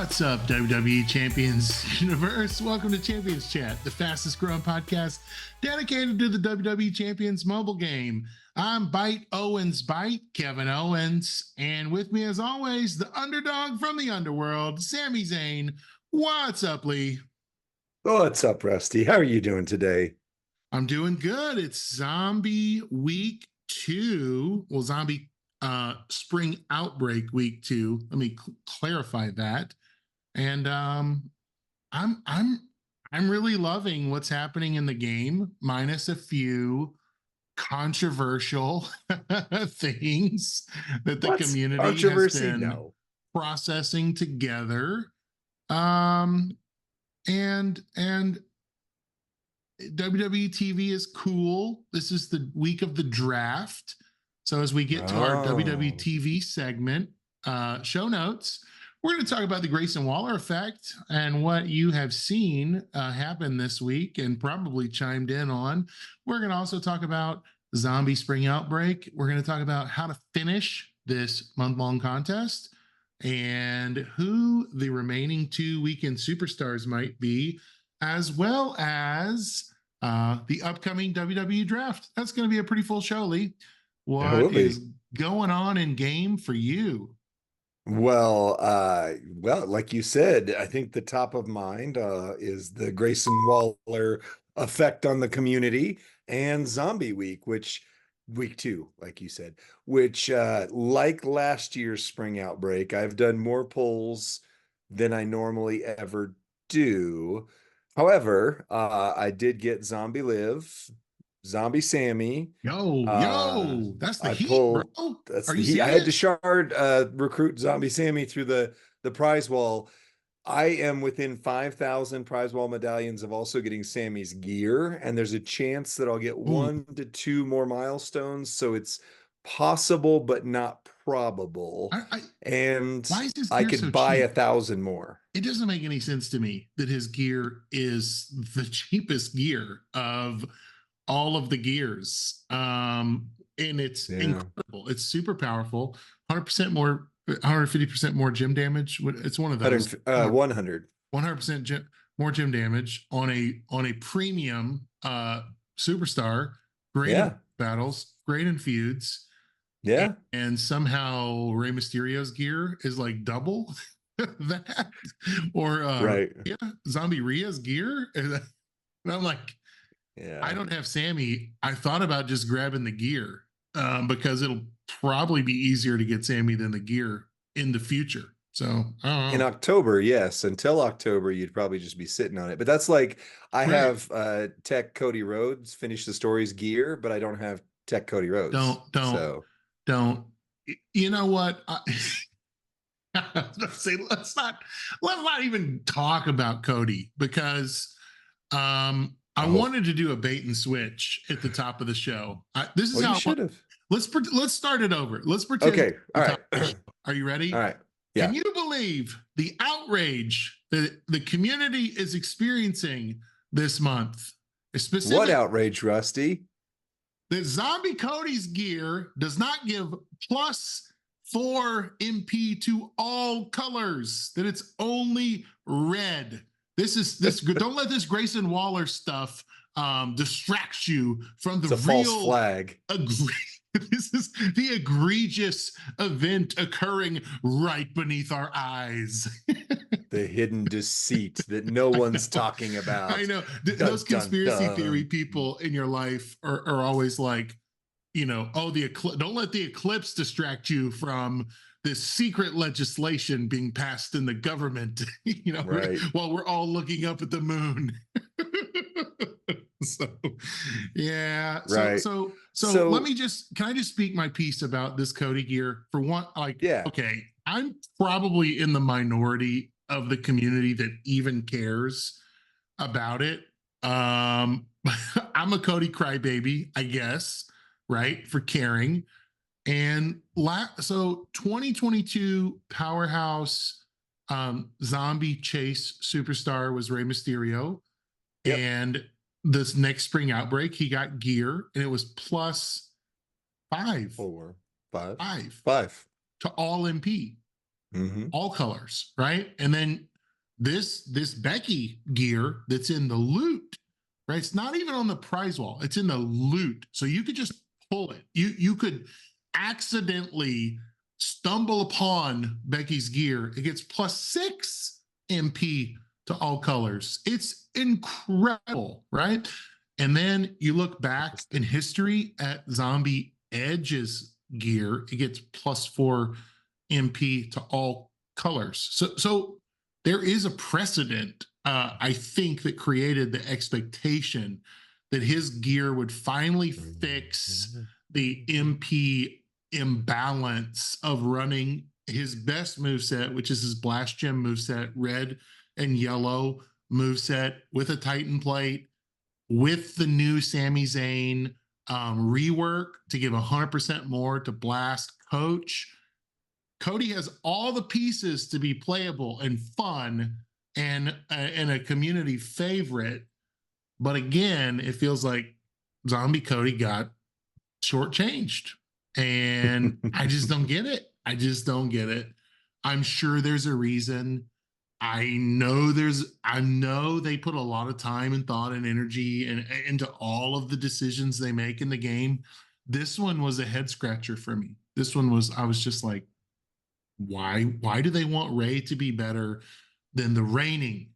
What's up, WWE Champions Universe? Welcome to Champions Chat, the fastest growing podcast dedicated to the WWE Champions mobile game. I'm Bite Owens Bite, Kevin Owens, and with me as always, the underdog from the underworld, Sami Zayn. What's up, Lee? What's up, Rusty? How are you doing today? I'm doing good. It's Zombie Week 2. Well, Zombie Spring Outbreak Week 2. Let me clarify that. And I'm really loving what's happening in the game, minus a few controversial things that the community has been processing together. And WWE TV is cool. This is the week of the draft. So as we get to our WWE TV segment, show notes, we're going to talk about the Grayson Waller effect and what you have seen happen this week and probably chimed in on. We're going to also talk about Zombie Spring Outbreak. We're going to talk about how to finish this month-long contest and who the remaining 2 weekend superstars might be, as well as the upcoming WWE Draft. That's going to be a pretty full show, Lee. What is going on in game for you? Well, like you said, I think the top of mind is the Grayson Waller effect on the community and Zombie Week, which week 2, like you said, which like last year's Spring Outbreak, I've done more polls than I normally ever do. However, I did get Zombie Liv, Zombie Sammy. That's the heat, bro. That's the heat. I had to shard recruit Zombie Sammy through the prize wall. I am within 5,000 prize wall medallions of also getting Sammy's gear, and there's a chance that I'll get 1 to 2 more milestones. So it's possible, but not probable. I could buy 1,000 more. It doesn't make any sense to me that his gear is the cheapest gear of all of the gears. And it's incredible. It's super powerful. 100% more, 150% more gym damage. It's one of those. 100% more gym damage on a premium superstar. Great in battles, great in feuds. Yeah. And somehow Rey Mysterio's gear is like double that. Or Zombie Rhea's gear. And I'm like, I don't have Sammy. I thought about just grabbing the gear because it'll probably be easier to get Sammy than the gear in the future. So in October, yes. Until October, you'd probably just be sitting on it. But that's like I have Tech Cody Rhodes finish the story's gear, but I don't have Tech Cody Rhodes. Don't. You know what? Say let's not even talk about Cody because I wanted to do a bait and switch at the top of the show. This is how you should have. Let's start it over. Let's pretend. Okay. All right. Are you ready? All right. Yeah. Can you believe the outrage that the community is experiencing this month? What outrage, Rusty? That Zombie Cody's gear does not give +4 MP to all colors. That it's only red. This don't let this Grayson Waller stuff distract you from the real false flag. This is the egregious event occurring right beneath our eyes. The hidden deceit that no one's talking about. I know. Those conspiracy theory people in your life are always like, don't let the eclipse distract you from this secret legislation being passed in the government, while we're all looking up at the moon. So let me can I just speak my piece about this Cody gear for one? Okay, I'm probably in the minority of the community that even cares about it. I'm a Cody crybaby, I guess, right? For caring. And so 2022 powerhouse zombie chase superstar was Rey Mysterio. Yep. And this next Spring Outbreak, he got gear and it was +5. 4, 5. 5 to all MP. all colors, right? And then this Becky gear that's in the loot, right? It's not even on the prize wall. It's in the loot. So you could just pull it. You could accidentally stumble upon Becky's gear. It gets +6 MP to all colors. It's incredible, right? And then you look back in history at Zombie Edge's gear, it gets +4 MP to all colors. So there is a precedent, I think, that created the expectation that his gear would finally fix the MP imbalance of running his best moveset, which is his Blast Gem moveset, red and yellow moveset with a Titan plate, with the new Sami Zayn rework to give 100% more to Blast Coach. Cody has all the pieces to be playable and fun and a community favorite. But again, it feels like Zombie Cody got shortchanged. And I just don't get it. I just don't get it. I'm sure there's a reason. I know they put a lot of time and thought and energy into all of the decisions they make in the game. This one was a head scratcher for me. I was just like, why do they want Ray to be better than the reigning,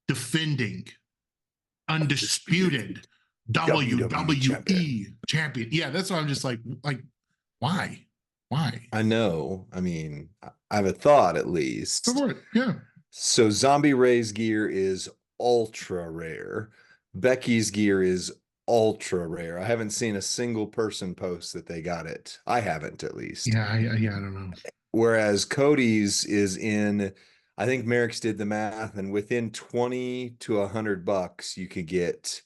defending, undisputed WWE champion? Yeah, that's why I'm just like, why? I know. I mean, I have a thought at least. Go for it. Yeah. So Zombie Ray's gear is ultra rare. Becky's gear is ultra rare. I haven't seen a single person post that they got it. I haven't, at least. Yeah, I don't know. Whereas Cody's is in, I think Merrick's did the math, and within 20 to $100, you could get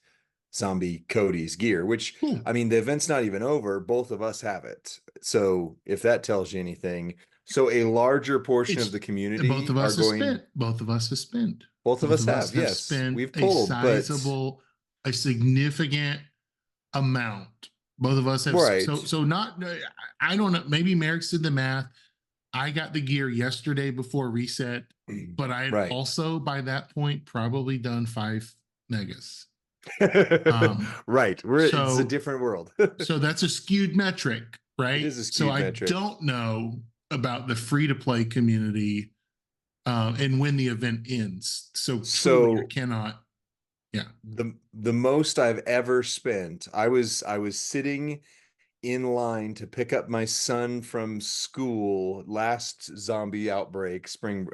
Zombie Cody's gear, which, I mean, the event's not even over. Both of us have it. So if that tells you anything, so a larger portion of the community both of us have spent. Both of us have spent. Both of us have, yes. We've totaled, a sizable, a significant amount. Both of us have. Right. So not, I don't know. Maybe Merrick's did the math. I got the gear yesterday before reset, but I had also by that point probably done 5 megas. Right. It's a different world. So that's a skewed metric, right? It is a skewed metric. I don't know about the free-to-play community and when the event ends. So you cannot. Yeah. The most I've ever spent, I was sitting in line to pick up my son from school last Zombie Outbreak spring,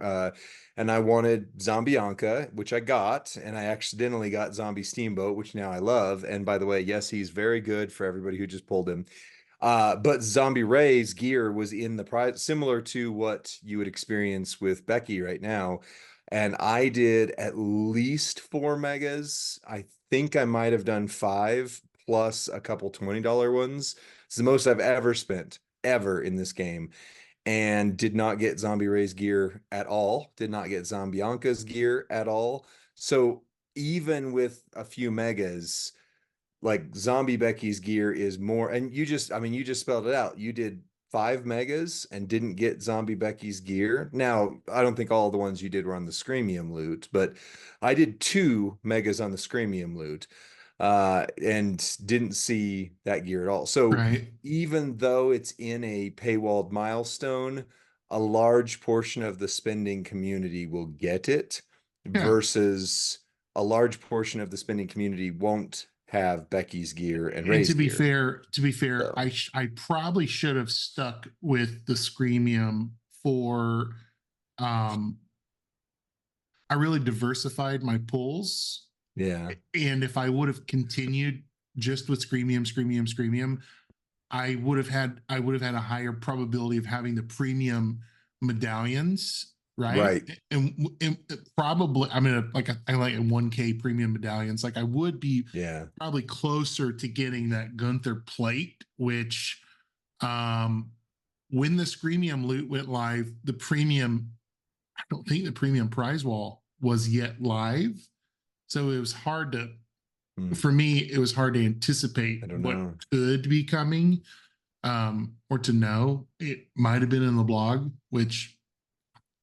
and I wanted Zombie-Anka, which I got, and I accidentally got Zombie Steamboat, which now I love. And by the way, yes, he's very good for everybody who just pulled him. But Zombie Ray's gear was in the prize, similar to what you would experience with Becky right now. And I did at least 4 megas. I think I might have done 5 plus a couple $20 ones. It's the most I've ever spent ever in this game, and did not get Zombie Ray's gear at all. Did not get Zombie-Anka's gear at all. So even with a few megas, like Zombie Becky's gear is more, and you just spelled it out. You did 5 megas and didn't get Zombie Becky's gear. Now, I don't think all the ones you did were on the Screamium loot, but I did 2 megas on the Screamium loot. And didn't see that gear at all. So even though it's in a paywalled milestone, a large portion of the spending community will get it, versus a large portion of the spending community won't have Becky's gear and Ray's gear. To be fair, I probably should have stuck with the Screamium for I really diversified my pulls. Yeah. And if I would have continued just with Screamium, I would have had a higher probability of having the premium medallions, right? And probably, I mean, I like a 1K premium medallions. Like I would be probably closer to getting that Gunther plate, which when the Screamium loot went live, I don't think the premium prize wall was yet live. So it was hard to, for me, it was hard to anticipate what could be coming, or to know. It might have been in the blog, which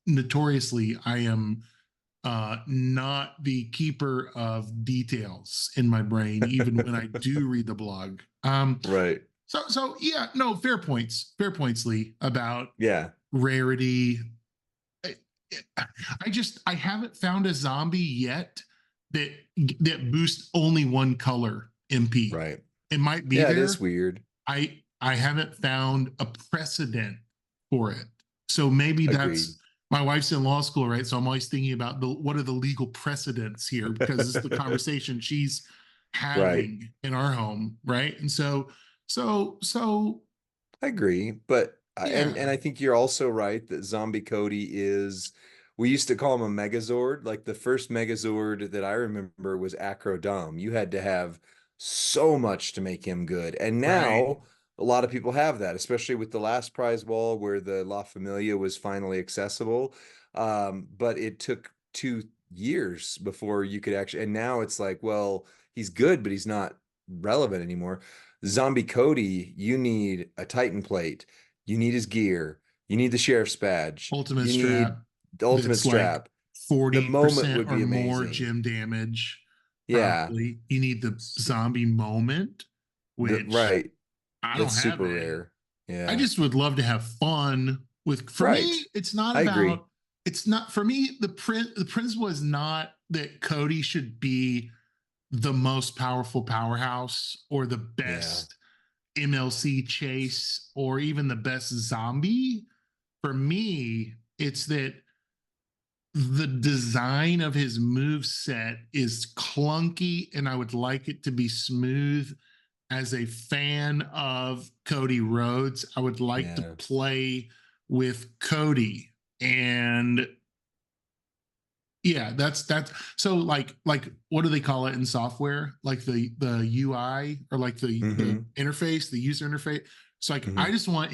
notoriously, I am not the keeper of details in my brain, even when I do read the blog. Right. So yeah, no, fair points, Lee, about Yeah. rarity. I, I haven't found a zombie yet that boosts only one color MP. Right. It might be Yeah, it is there. weird. I haven't found a precedent for it. So maybe Agreed. that's, my wife's in law school, right? So I'm always thinking about what are the legal precedents here, because it's the conversation she's Right. having in our home, right? And so I agree, but yeah, and I think you're also right that Zombie Cody is, we used to call him a Megazord. Like the first Megazord that I remember was Acrodome. You had to have so much to make him good. And right. now a lot of people have that, especially with the last prize wall where the La Familia was finally accessible. But it took 2 years before you could actually, and now it's like, well, he's good, but he's not relevant anymore. Zombie Cody, you need a Titan plate. You need his gear. You need the sheriff's badge. Ultimate You need strap the ultimate that's like strap. The moment 40% would or be more amazing. gym damage. Yeah. Probably you need the zombie moment, which Right. I don't That's have super any. rare. I Yeah. just would love to have fun with, for Right. me, it's not I agree. about, it's not for me, the principle is not that Cody should be the most powerful powerhouse or the Yeah. best MLC chase or even the best zombie. For me, it's that the design of his move set is clunky and I would like it to be smooth. As a fan of Cody Rhodes, I would like to Yeah. play with Cody. And yeah, that's so like what do they call it in software? Like the UI or like the Hmm. interface, the user interface. So like Hmm. I just want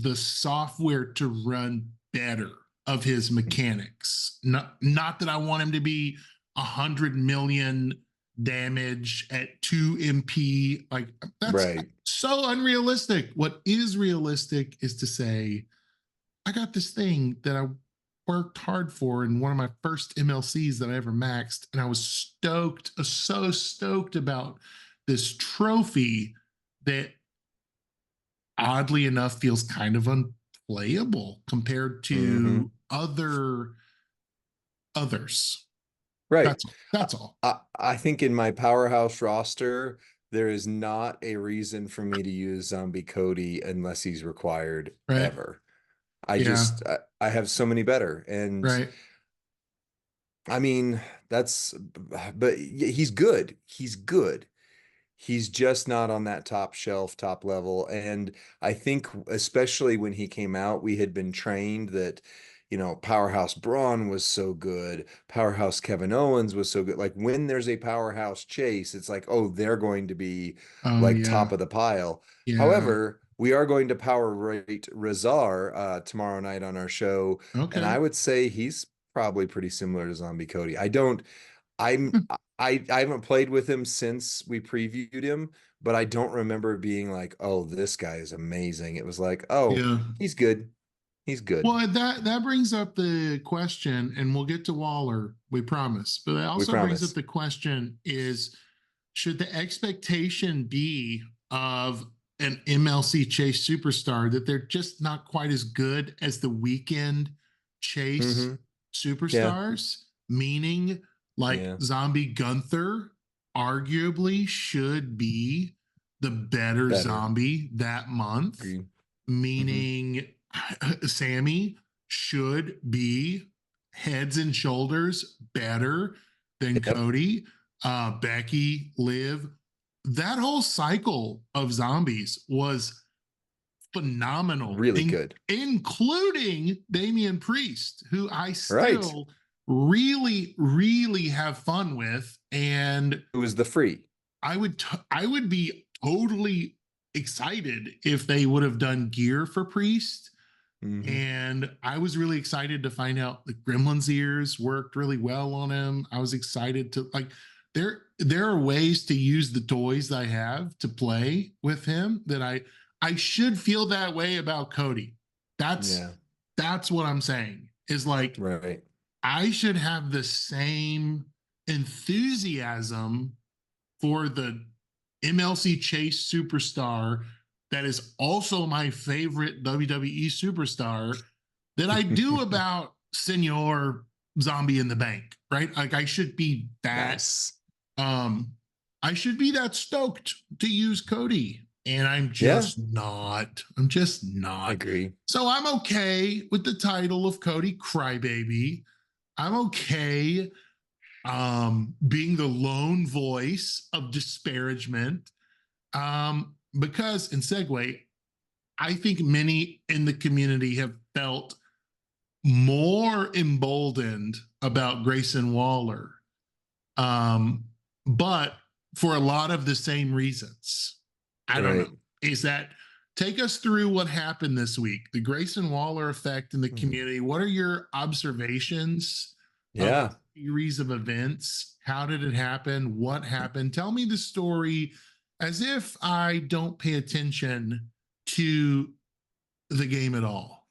the software to run better of his mechanics. Not that I want him to be 100 million damage at 2 MP. Like that's Right. so unrealistic. What is realistic is to say, I got this thing that I worked hard for in one of my first MLCs that I ever maxed, and I was stoked, so stoked about this trophy that oddly enough feels kind of unplayable compared Hmm. to others. Right. That's all. I think in my powerhouse roster, there is not a reason for me to use Zombie Cody unless he's required Right. ever. I Yeah. just I have so many better. And Right. I mean, that's, but he's good. He's good. He's just not on that top shelf, top level. And I think, especially when he came out, we had been trained that, Powerhouse Braun was so good. Powerhouse Kevin Owens was so good. Like when there's a powerhouse chase, it's like, oh, they're going to be Oh like yeah. top of the pile. Yeah. However, we are going to power rate Razar tomorrow night on our show. And Okay. I would say he's probably pretty similar to Zombie Cody. I don't, I'm I haven't played with him since we previewed him, but I don't remember being like, "Oh, this guy is amazing." It was like, "Oh, Yeah. he's good. He's good." Well, that brings up the question, and we'll get to Waller, we promise. But it We also brings up promise. the question: is should the expectation be of an MLC Chase superstar that they're just not quite as good as the weekend Chase Hmm. Yeah. superstars? Meaning, like Yeah. Zombie Gunther, arguably should be the better Better. zombie that month. Agreed. Hmm. Meaning, Sammy should be heads and shoulders better than Yep. Cody, Becky, Liv. That whole cycle of zombies was phenomenal, Really good. including Damian Priest, who I Right. still really, really have fun with. And It was the free. I would be totally excited if they would have done gear for Priest. Hmm. And I was really excited to find out the Gremlin's ears worked really well on him. I was excited to like there are ways to use the toys that I have to play with him that I should feel that way about Cody. That's Yeah. That's what I'm saying, is like, Right. I should have the same enthusiasm for the MLC Chase superstar that is also my favorite WWE superstar that I do about Senor Zombie in the Bank, right? Like I should be that Nice. I should be that stoked to use Cody, and I'm Yeah, just not. I'm just I not. agree. So I'm okay with the title of Cody Crybaby. I'm okay being the lone voice of disparagement. Because in segue, I think many in the community have felt more emboldened about Grayson Waller, but for a lot of the same reasons. I don't Right. know. Is that, take us through what happened this week, the Grayson Waller effect in the community? What are your observations of the Yeah. series of events? How did it happen? What happened? Tell me the story as if I don't pay attention to the game at all.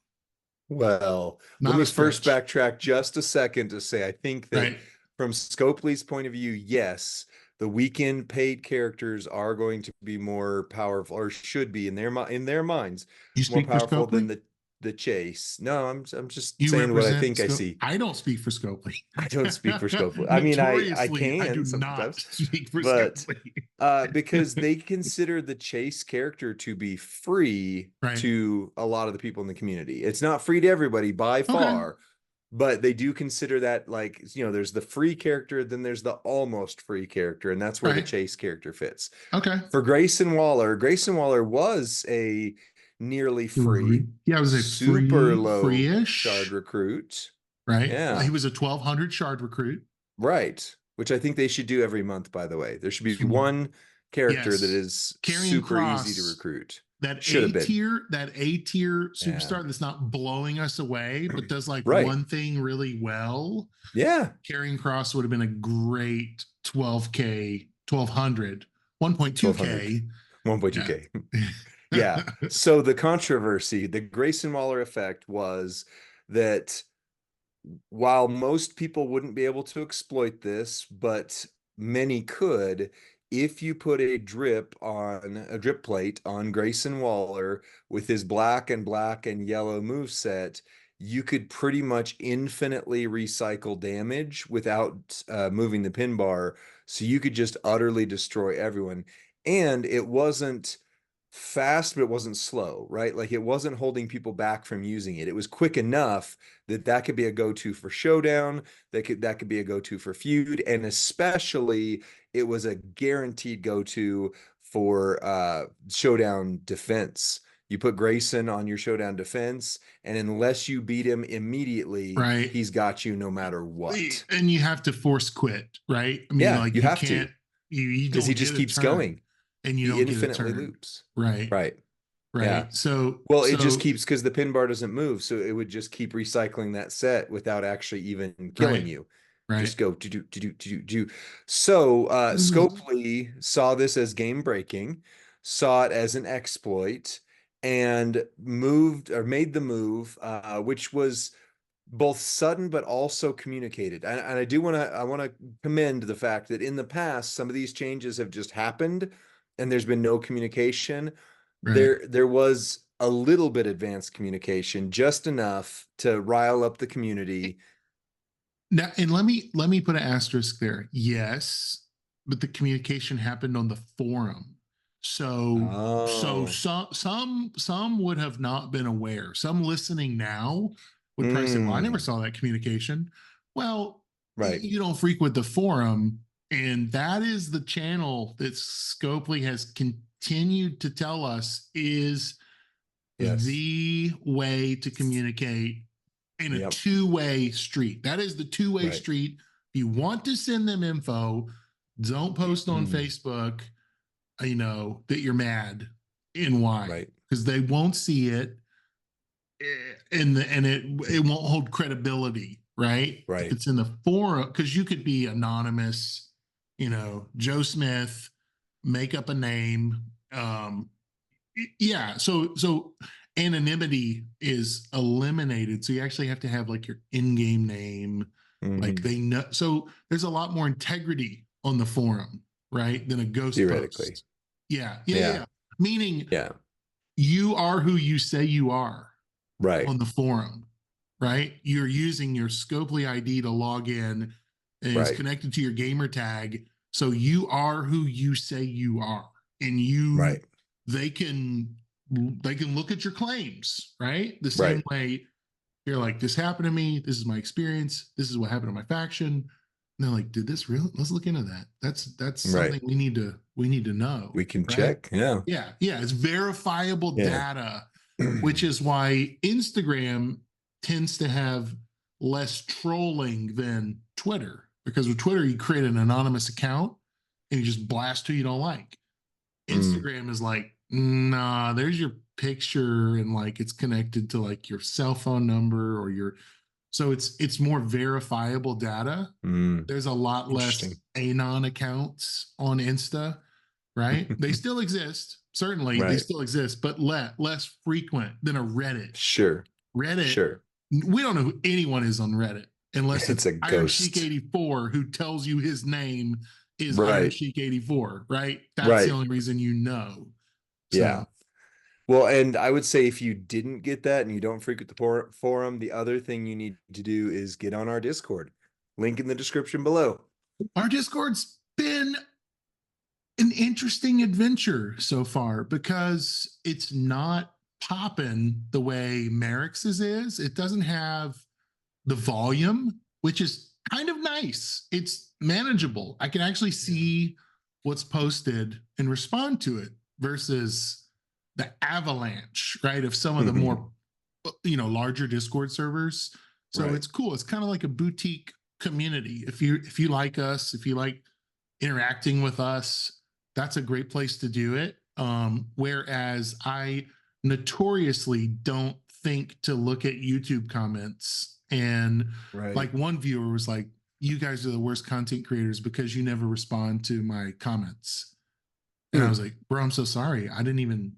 Well, let Not me a first stretch. backtrack just a second to say I think that Right. from Scopely's point of view, yes, the weekend paid characters are going to be more powerful, or should be in their minds, You more speak for powerful than Scopely? the chase. No, I'm just You saying what I represent think I Scope. see. I don't speak for Scopely. I don't speak for Scopely. I mean, I Notoriously, I do can not sometimes, speak for but Scopely. because they consider the chase character to be free Right. to a lot of the people in the community. It's not free to everybody by Okay. far, but they do consider that, like, there's the free character, then there's the almost free character, and that's where the Right. chase character fits. Okay. For Grayson Waller was a nearly Free. free, Yeah, it was a super free, low shard free-ish. recruit. Right. He Yeah. was a 1,200 shard recruit. Right. Which I think they should do every month, by the way. There should be one character that Yes. is Carrying super easy to Cross, recruit. that Should have A been. tier, that A tier Yeah. superstar that's not blowing us away, but does like Right. one thing really well. Yeah. Carrying Cross would have been a great 12K, 1,200, 1200. 1.2K. 1.2K. Yeah. Yeah. So the controversy, the Grayson Waller effect was that while most people wouldn't be able to exploit this, but many could, if you put a drip plate on Grayson Waller with his black and yellow move set, you could pretty much infinitely recycle damage without moving the pin bar. So you could just utterly destroy everyone. And it wasn't fast, but it wasn't slow, right? Like it wasn't holding people back from using it. It was quick enough that could be a go-to for showdown, that could be a go-to for feud, and especially it was a guaranteed go-to for showdown defense. You put Grayson on your showdown defense, and unless you beat him immediately, Right. he's got you no matter what. And you have to force quit, right? I mean, Yeah, like you you have can't, to, you because don't he just get a keeps turn going. and you He don't get a infinitely turn. loops. Right. Right. Yeah. Right. So, Well, it just keeps, because the pin bar doesn't move, so it would just keep recycling that set without actually even killing right. you. Right. Just go to do. So Mhm. Scopely saw this as game breaking, saw it as an exploit, and made the move, which was both sudden but also communicated. And I want to commend the fact that in the past some of these changes have just happened and there's been no communication. Right. There was a little bit advanced communication, just enough to rile up the community. Now, and let me put an asterisk there. Yes, but the communication happened on the forum. So Oh, some would have not been aware. Some listening now would probably say, "Well, I never mm, saw that communication." Well, right. you don't frequent the forum, and that is the channel that Scopely has continued to tell us is Yes. the way to communicate in a Yep. two-way street. That is the two-way Right. street. If you want to send them info, don't post on Mm, Facebook, that you're mad and why, right. because they won't see it, and it won't hold credibility, right? If Right. it's in the forum, because you could be anonymous, Joe Smith, make up a name. Yeah. So anonymity is eliminated. So you actually have to have like your in-game name. Like they know. So there's a lot more integrity on the forum, right? Than a ghost Theoretically. post. Yeah. Meaning Yeah. you are who you say you are Right. on the forum, right? You're using your Scopely ID to log in, and it's connected to your gamer tag. So you are who you say you are. And they can look at your claims, right? The same way you're like, this happened to me, this is my experience, this is what happened to my faction. And they're like, did this really? Let's look into that. That's something we need to know. We can check. Yeah. It's verifiable data, which is why Instagram tends to have less trolling than Twitter, because with Twitter you create an anonymous account and you just blast who you don't like. Instagram is like, nah, there's your picture, and like it's connected to like your cell phone number or your, so it's more verifiable data. There's a lot less anon accounts on Insta, right? They still exist, certainly they still exist, but less frequent than a Reddit. Reddit, we don't know who anyone is on Reddit unless it's a Iron Sheik 84 who tells you his name is Iron Sheik 84, right? That's the only reason you know. So. Yeah. Well, and I would say if you didn't get that and you don't frequent the forum, the other thing you need to do is get on our Discord. Link in the description below. Our Discord's been an interesting adventure so far because it's not popping the way Merrick's is. It doesn't have the volume, which is kind of nice. It's manageable. I can actually see what's posted and respond to it versus the avalanche, right, of some of the more, larger Discord servers. So it's cool. It's kind of like a boutique community. If you like us, if you like interacting with us, that's a great place to do it. Whereas I notoriously don't think to look at YouTube comments, and like one viewer was like, you guys are the worst content creators because you never respond to my comments. And I was like, bro, I'm so sorry. I didn't even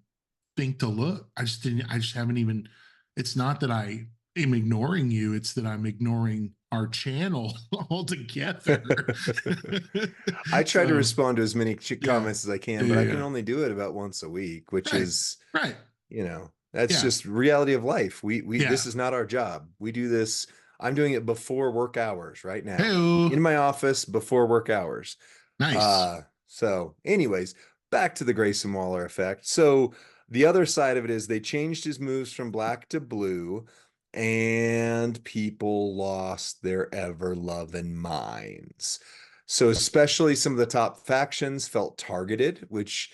think to look. I just haven't even, it's not that I am ignoring you. It's that I'm ignoring our channel altogether. I try to respond to as many comments as I can, but I can only do it about once a week, which is, that's just reality of life. We this is not our job. We do this. I'm doing it before work hours right now. Hey-o. In my office before work hours. Nice. So anyways, back to the Grayson Waller effect. So the other side of it is they changed his moves from black to blue, and people lost their ever-loving minds. So especially some of the top factions felt targeted, which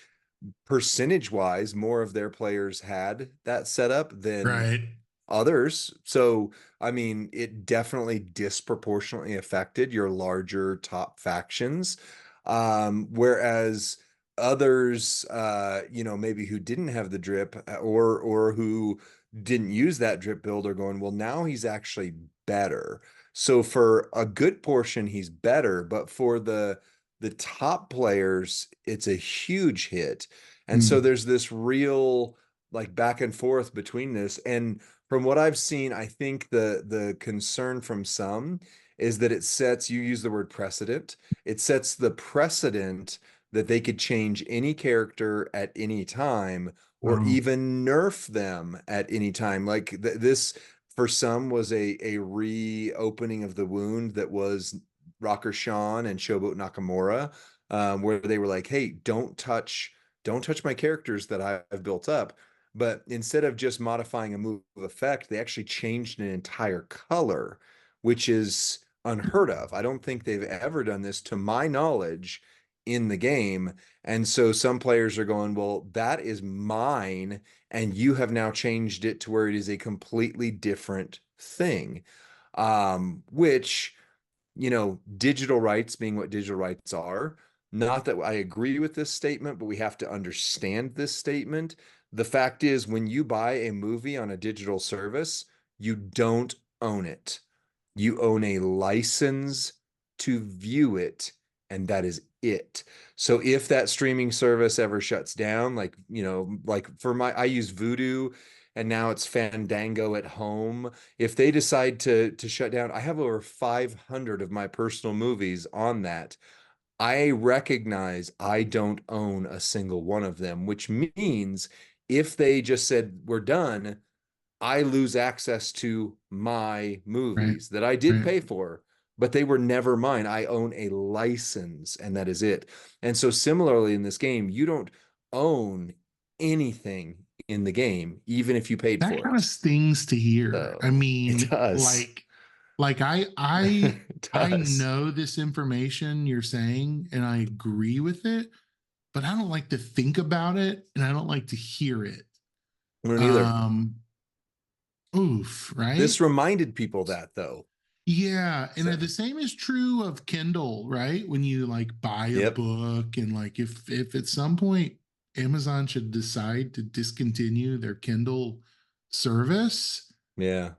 percentage-wise, more of their players had that setup than others. So, I mean, it definitely disproportionately affected your larger top factions. Whereas others, maybe who didn't have the drip or who didn't use that drip build are going, well, now he's actually better. So for a good portion, he's better, but for the top players, it's a huge hit. And so there's this real like back and forth between this. And from what I've seen, I think the concern from some is that it sets, you use the word precedent, it sets the precedent that they could change any character at any time or even nerf them at any time. Like this, for some, was a reopening of the wound that was Rocker Sean and Showboat Nakamura, where they were like, hey, don't touch my characters that I've built up. But instead of just modifying a move effect, they actually changed an entire color, which is unheard of. I don't think they've ever done this, to my knowledge, in the game. And so some players are going, well, that is mine, and you have now changed it to where it is a completely different thing. Which, digital rights being what digital rights are, not that I agree with this statement, but we have to understand this statement. The fact is, when you buy a movie on a digital service, you don't own it. You own a license to view it, and that is it. So if that streaming service ever shuts down, like for I use Vudu, and now it's Fandango at home. If they decide to shut down, I have over 500 of my personal movies on that. I recognize I don't own a single one of them, which means if they just said we're done, I lose access to my Right. movies that I did Right. pay for, but they were never mine. I own a license, and that is it. And so, similarly, in this game, you don't own anything in the game, even if you paid That for kind of it. stings to hear. I So it mean, does. like It I does. know this information you're saying, and I agree with it, but I don't like to think about it, and I don't like to hear it. I don't either. Um, oof, right? This reminded people that, though. Yeah, and So, the same is true of Kindle, right? When you like buy a yep. book, and like if at some point Amazon should decide to discontinue their Kindle service, Yeah.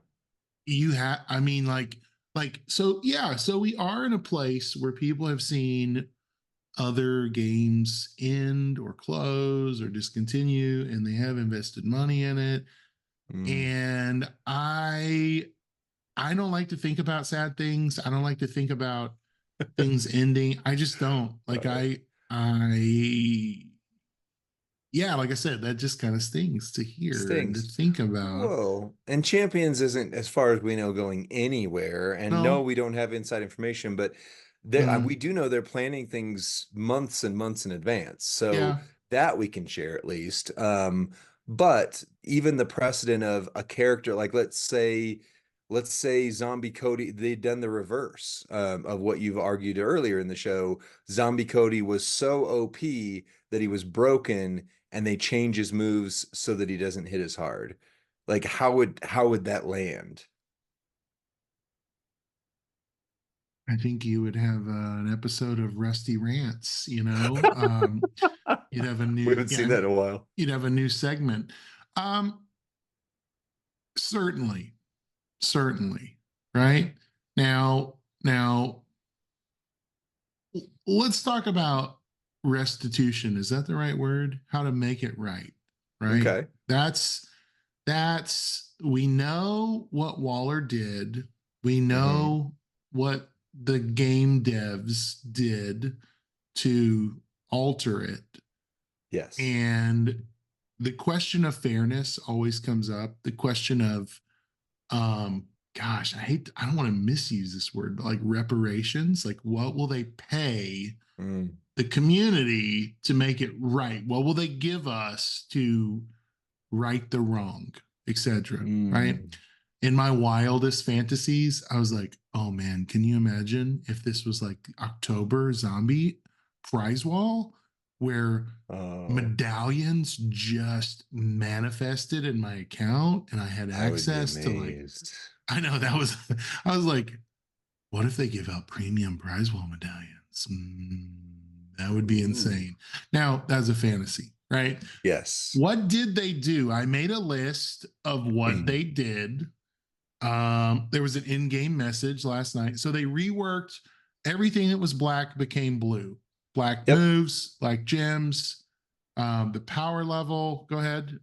you have, I mean, like so yeah, so we are in a place where people have seen other games end or close or discontinue, and they have invested money in it. Mm. And I don't like to think about sad things. I don't like to think about things ending. I just don't. Like Uh, I yeah, like I said, that just kind of stings to hear and to stings. think about. Well, and Champions isn't, as far as we know, going anywhere. And no, No. we don't have inside information, but we Mm, do know they're planning things months and months in advance. So yeah. that we can share at least. But even the precedent of a character, like let's say Zombie Cody, they'd done the reverse of what you've argued earlier in the show. Zombie Cody was so OP that he was broken, and they change his moves so that he doesn't hit as hard. Like how would that land? I think you would have an episode of Rusty Rants, you'd have a We new, haven't seen yeah, that in a while. you'd have a new segment. Um, certainly, certainly, right? Now, let's talk about restitution. Is that the right word? How to make it right, right? Okay. That's we know what Waller did. We Hmm. know what the game devs did to alter it. Yes. And the question of fairness always comes up. The question of gosh, I don't want to misuse this word, but like reparations, like what will they pay Mm. the community to make it right? What will they give us to right the wrong, etc. Right? Mm. In my wildest fantasies, I was like, oh man, can you imagine if this was like October zombie prize wall where Oh, medallions just manifested in my account and I had I would be access to like, amazed. I know that was, I was like, what if they give out premium prize wall medallions? That would be Ooh. insane. Now, that's a fantasy, right? Yes. What did they do? I made a list of what they did. There was an in-game message last night. So they reworked everything that was black became blue. Black Yep. moves, black gems, the power level. Go ahead.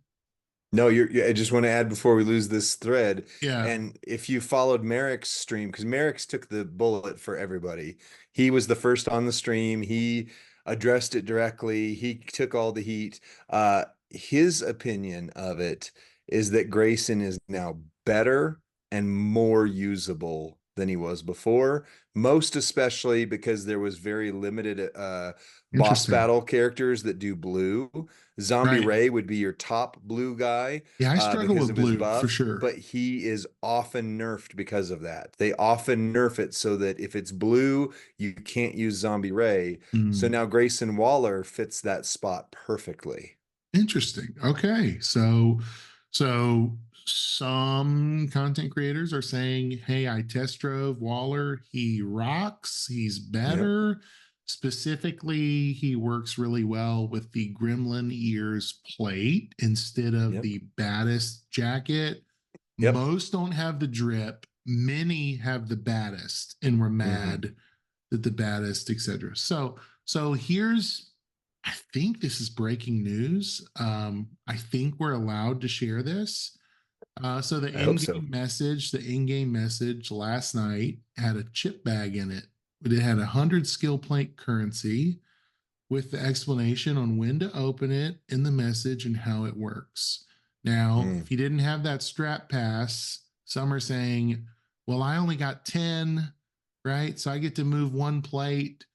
No, I just want to add before we lose this thread. Yeah. And if you followed Merrick's stream, because Merrick's took the bullet for everybody, he was the first on the stream. He addressed it directly. He took all the heat. His opinion of it is that Grayson is now better and more usable than he was before, most especially because there was very limited boss Interesting. battle characters that do blue. Zombie Right. Ray would be your top blue guy Yeah, I struggle because with of his blue for buff, sure. but he is often nerfed because of that. They often nerf it so that if it's blue, you can't use Zombie Ray. So Mm. now Grayson Waller fits that spot perfectly. Interesting. Okay. So some content creators are saying, "Hey, I test drove Waller. He rocks. He's Yep. better. Specifically, he works really well with the Gremlin ears plate instead of Yep. the baddest jacket. Yep. Most don't have the drip. Many have the baddest, and we're Hmm. mad that the baddest, etc." So here's, I think this is breaking news. I think we're allowed to share this. So I hope so. the in-game message last night had a chip bag in it. But it had 100 skill point currency with the explanation on when to open it in the message and how it works. Now, if you didn't have that strap pass, some are saying, well, I only got 10, right? So I get to move one plate,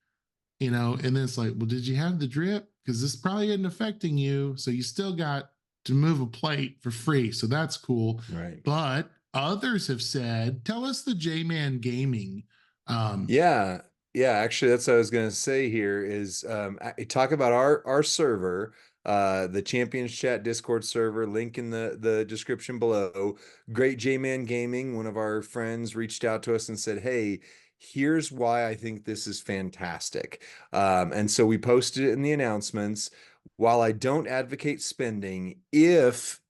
and then it's like, well, did you have the drip? Because this probably isn't affecting you. So you still got to move a plate for free. So that's cool. Right. But others have said, tell us the J-Man Gaming. Yeah. Yeah, actually that's what I was going to say here is talk about our server, the Champions Chat Discord server, link in the description below. Great J-Man Gaming, one of our friends reached out to us and said, "Hey, here's why I think this is fantastic." And so we posted it in the announcements. While I don't advocate spending, if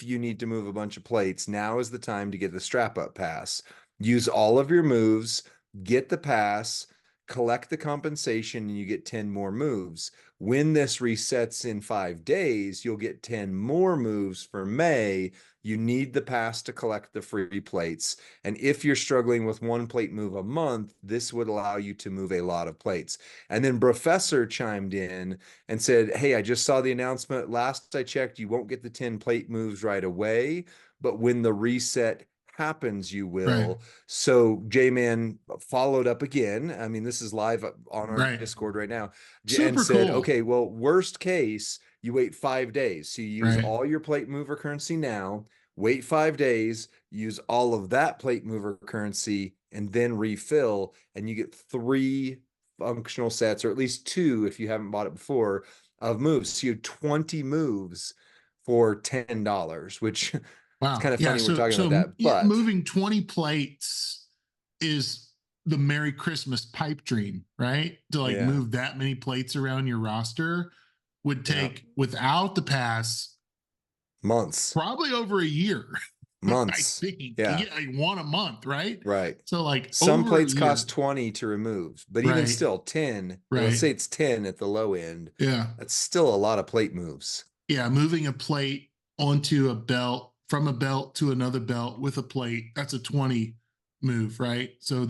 you need to move a bunch of plates, now is the time to get the strap up pass. Use all of your moves, get the pass, collect the compensation, and you get 10 more moves. When this resets in 5 days, you'll get 10 more moves for May. You need the pass to collect the free plates. And if you're struggling with one plate move a month, this would allow you to move a lot of plates. And then Professor chimed in and said, "Hey, I just saw the announcement. Last I checked, you won't get the 10 plate moves right away, but when the reset happens, you Right. will." So J-Man followed up again. I mean, this is live on our Right. Discord right now, and Super said, cool. "Okay, well, worst case, you wait 5 days. So you use Right. all your plate mover currency now, wait 5 days, use all of that plate mover currency, and then refill, and you get 3 functional sets, or at least 2 if you haven't bought it before, of moves. So you have 20 moves for $10, which it's Wow. kind of Yeah. funny we're talking about that, Yeah, but moving 20 plates is the Merry Christmas pipe dream, right? To like yeah, move that many plates around your roster would yeah, take, without the pass, months, probably over a year. I months, think. yeah, Yeah, like one a month, right? right. So like Some over a plates cost year. 20 to remove, but even Right. still 10, let's Right. say it's 10 at the low end, Yeah. that's still a lot of plate moves. Yeah. Moving a plate onto a belt, from a belt to another belt with a plate, that's a 20 move, right? So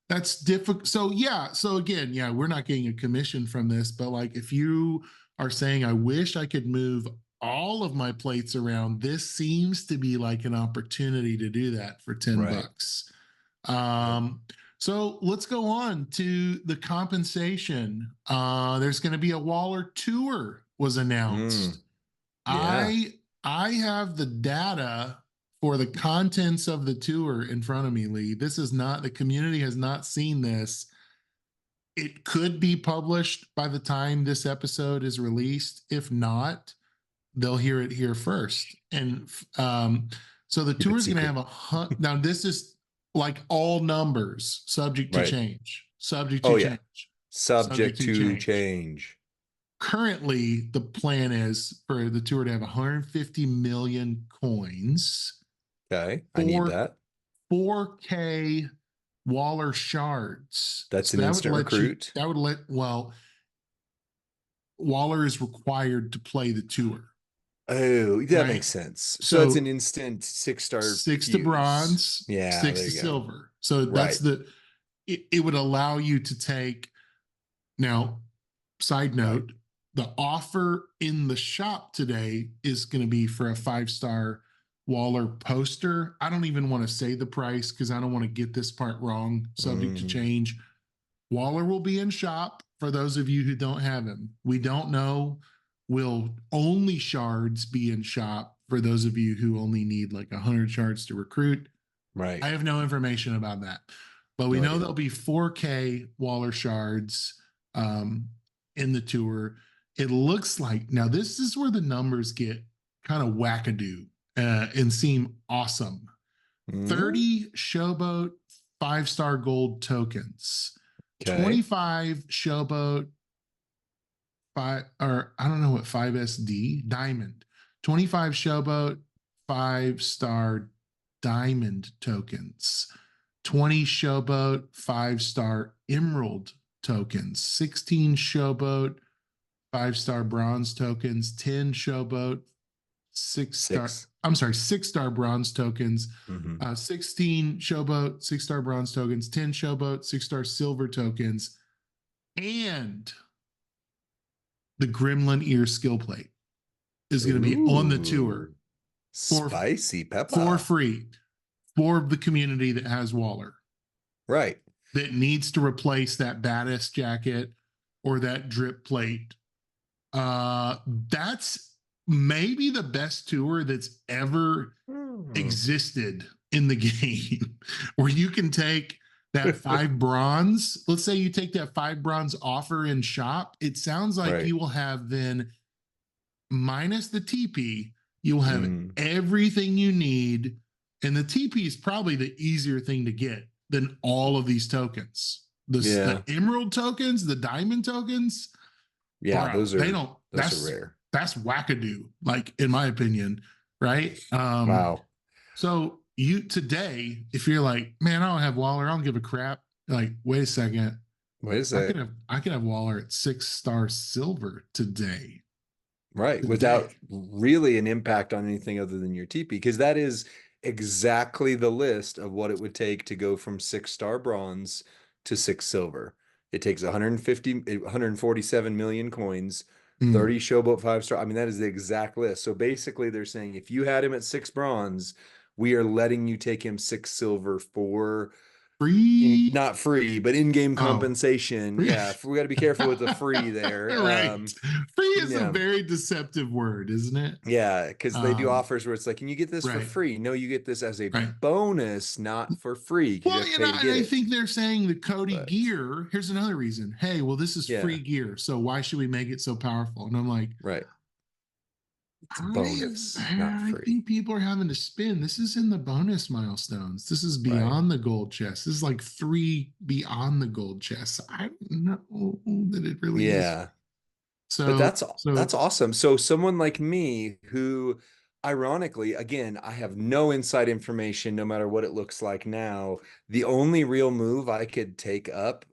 that's difficult. So yeah. So again, yeah, we're not getting a commission from this, but like if you are saying, I wish I could move all of my plates around, this seems to be like an opportunity to do that for 10 Right. bucks. Yep. So let's go on to the compensation. There's going to be a Waller tour was announced. Yeah. I have the data for the contents of the tour in front of me, Lee. This is not, the community has not seen this. It could be published by the time this episode is released. If not, they'll hear it here first. And so the Keep tour it is going to secret. have now this is like all numbers subject to Right. change, subject to Oh, yeah. change, subject Subject to to change. change. Currently, the plan is for the tour to have 150 million coins, Okay. I need four that. 4K Waller shards. That's So an that would instant let you, recruit. well, Waller is required to play the tour, Oh, that right? makes sense. So it's an So instant 6-star 6 to fuse. bronze, Yeah, 6 there to you go. silver. So Right. it would allow you to take. Now, side Right. note, the offer in the shop today is going to be for a 5-star Waller poster. I don't even want to say the price because I don't want to get this part wrong, subject to change. Waller will be in shop for those of you who don't have him. We don't know. Will only shards be in shop for those of you who only need like 100 shards to recruit? Right. I have no information about that, but we No know idea. there'll be 4K Waller shards um, in the tour. It looks like, now this is where the numbers get kind of wackadoo and seem awesome. 30 Showboat 5-star gold tokens, Okay. 25 Showboat 5, or I don't know what 5SD diamond, 25 Showboat 5-star diamond tokens, 20 Showboat 5-star emerald tokens, 16 Showboat 5-star bronze tokens, 10 Showboat six-star. Six. I'm sorry, 6-star bronze tokens. Mm-hmm. 16 showboat 6-star bronze tokens, 10 showboat 6-star silver tokens, and the Gremlin ear skill plate is going to be on the tour Ooh, for spicy for pepper. free for the community that has Waller, Right. that needs to replace that badass jacket or that drip plate. That's maybe the best tour that's ever existed in the game, where you can take that 5 bronze. Let's say you take that 5 bronze offer in shop. It sounds like Right. you will have then, minus the TP, you will have Mm. everything you need. And the TP is probably the easier thing to get than all of these tokens. The emerald tokens, the diamond tokens, Yeah, bro, they don't. those are rare. That's wackadoo, like, in my opinion, right? Wow. So you today, if you're like, man, I don't have Waller, I don't give a crap. Like, wait a second, Wait a second. I could have Waller at 6-star silver today. Right. Without really an impact on anything other than your TP, because that is exactly the list of what it would take to go from 6-star bronze to 6 silver. It takes 147 million coins, 30 showboat 5-star. I mean, that is the exact list. So basically, they're saying if you had him at 6 bronze, we are letting you take him 6 silver for Free? not free, but in-game compensation. Free. Yeah, we got to be careful with the free there. Right. Free is a Yeah. very deceptive word, isn't it? Yeah, because they do offers where it's like, can you get this for right. free? No, you get this as a Right. bonus, not for free. Well, you have to pay to get I it. think they're saying the Cody But gear. Here's another reason. Hey, well, this is yeah, free gear, so why should we make it so powerful? And I'm like, right. It's a bonus, not I free. think people are having to spin. This is in the bonus milestones. This is beyond the gold chest. This is like 3 beyond the gold chest. I don't know that it really is. Yeah. So, But that's awesome. So someone like me who, ironically, again, I have no inside information, no matter what it looks like now. The only real move I could take up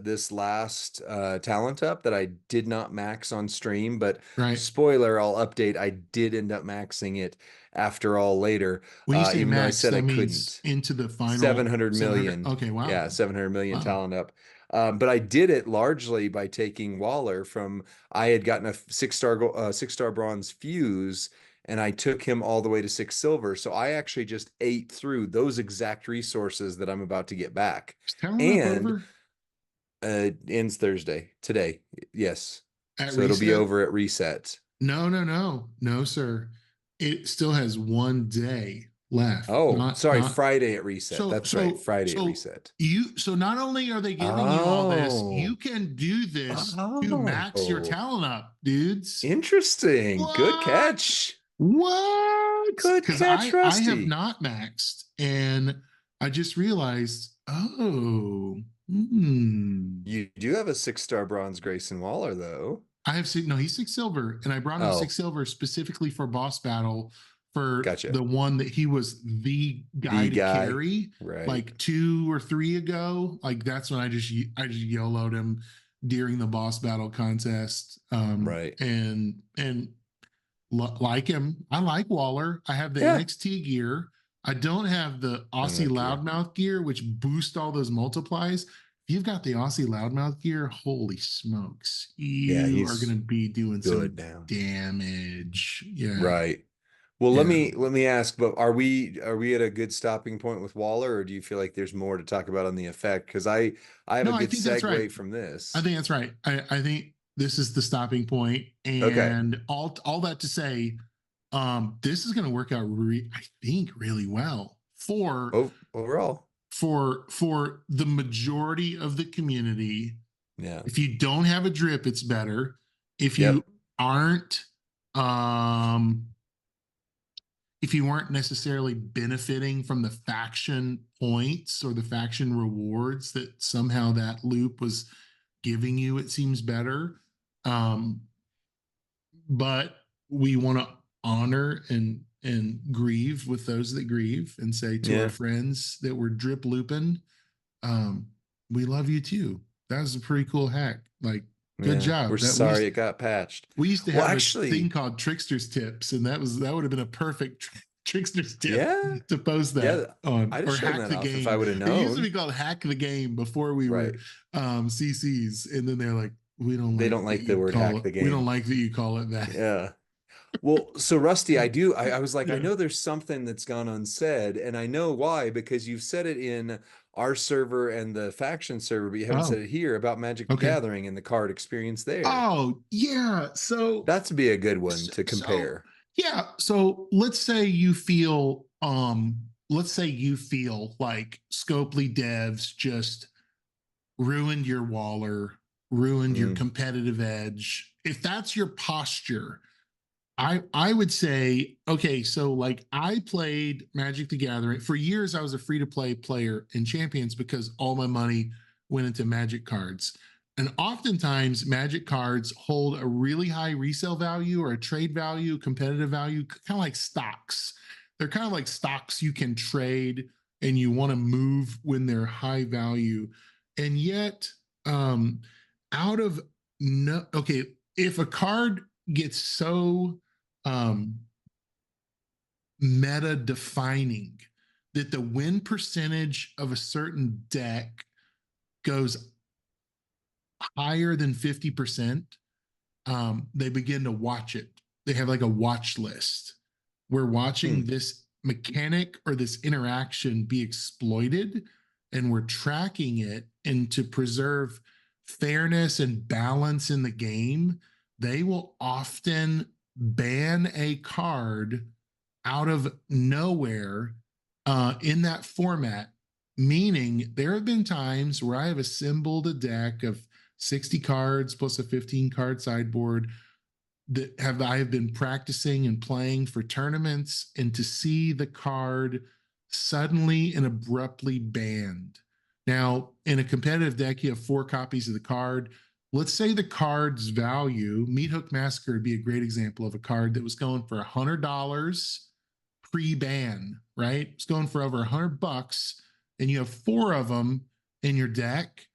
this last talent up that I did not max on stream, but spoiler, I'll update, I did end up maxing it after all later. When you say even max, though I said that I means couldn't. into the final 700 million. Okay, wow. Yeah, 700 million talent up. But I did it largely by taking Waller from, I had gotten a 6-star bronze fuse, and I took him all the way to 6 silver. So I actually just ate through those exact resources that I'm about to get back. And ends Thursday today. Yes. So it'll be over at reset. No, sir. It still has 1 day left. Oh, sorry, Friday at reset. That's right, Friday at reset. So not only are they giving you all this, you can do this to max your talent up, dudes. Interesting. What? Good catch. What? Good catch, Rusty. I have not maxed, and I just realized, You do have a 6-star bronze Grayson Waller, though. I have seen, no, he's 6 silver, and I brought him 6 silver specifically for boss battle, for the one that he was the guy to carry, like 2 or 3 ago. Like, that's when I just YOLO'd him during the boss battle contest. And like him, I like Waller. I have the NXT gear. I don't have the Aussie Loudmouth gear, which boosts all those multiplies. If you've got the Aussie Loudmouth gear, holy smokes, you are going to be doing some damage. Yeah. Right. Well, let me ask, but are we at a good stopping point with Waller, or do you feel like there's more to talk about on the effect? Because I have a good segue from this. I think that's right. I think this is the stopping point, and all that to say, this is going to work out, I think, really well for overall for the majority of the community. Yeah. If you don't have a drip, it's better. If you aren't, if you weren't necessarily benefiting from the faction points or the faction rewards that somehow that loop was giving you, it seems better. But we want to honor and grieve with those that grieve, and say to our friends that were drip looping, we love you too. That was a pretty cool hack. Like, Good Yeah, we're job. That sorry it got patched. we used to Well, have a thing actually, called Trickster's Tips, and that would have been a perfect Trickster's tip yeah, to post that yeah, on, I'd have or shown Hack that the off if I Game. would have It used to known. be called Hack the Game before we were Right. CCs, and then they're like, we don't They like don't that like the you word call hack it. the We don't game. like that you call it that. Yeah. Well, so Rusty, I was like, I Yeah. know there's something that's gone unsaid, and I know why, because you've said it in our server and the faction server, but you haven't said Oh, it here about Magic the okay. Gathering and the card experience there. Oh, yeah. That's be a good one So, to so compare. yeah. So let's say you feel like Scopely devs just ruined your Waller, ruined your Mm, competitive edge. If that's your posture, I would say, okay, so like I played Magic the Gathering for years. I was a free to play player in Champions because all my money went into Magic cards. And oftentimes, Magic cards hold a really high resale value or a trade value, competitive value, kind of like stocks. They're kind of like stocks you can trade and you want to move when they're high value. And yet, um, out of no, okay, if a card gets so um, meta defining that the win percentage of a certain deck goes higher than 50%, they begin to watch it. They have like a watch list. We're watching hmm. this mechanic or this interaction be exploited, and we're tracking it. And to preserve fairness and balance in the game, they will often ban a card out of nowhere in that format. Meaning, there have been times where I have assembled a deck of 60 cards plus a 15 card sideboard that I have been practicing and playing for tournaments, and to see the card suddenly and abruptly banned. Now, in a competitive deck, you have 4 copies of the card. Let's say the card's value, Meat Hook Massacre would be a great example of a card that was going for $100 pre-ban, right? It's going for over $100, and you have 4 of them in your deck,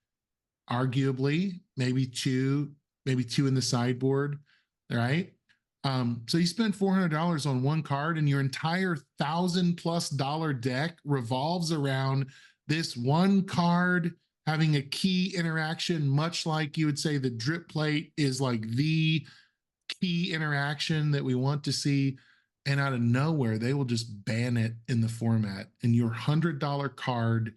arguably, maybe two in the sideboard, right? So you spend $400 on one card, and your entire $1,000+ deck revolves around this one card having a key interaction, much like you would say the drip plate is like the key interaction that we want to see. And out of nowhere, they will just ban it in the format. And your $100 card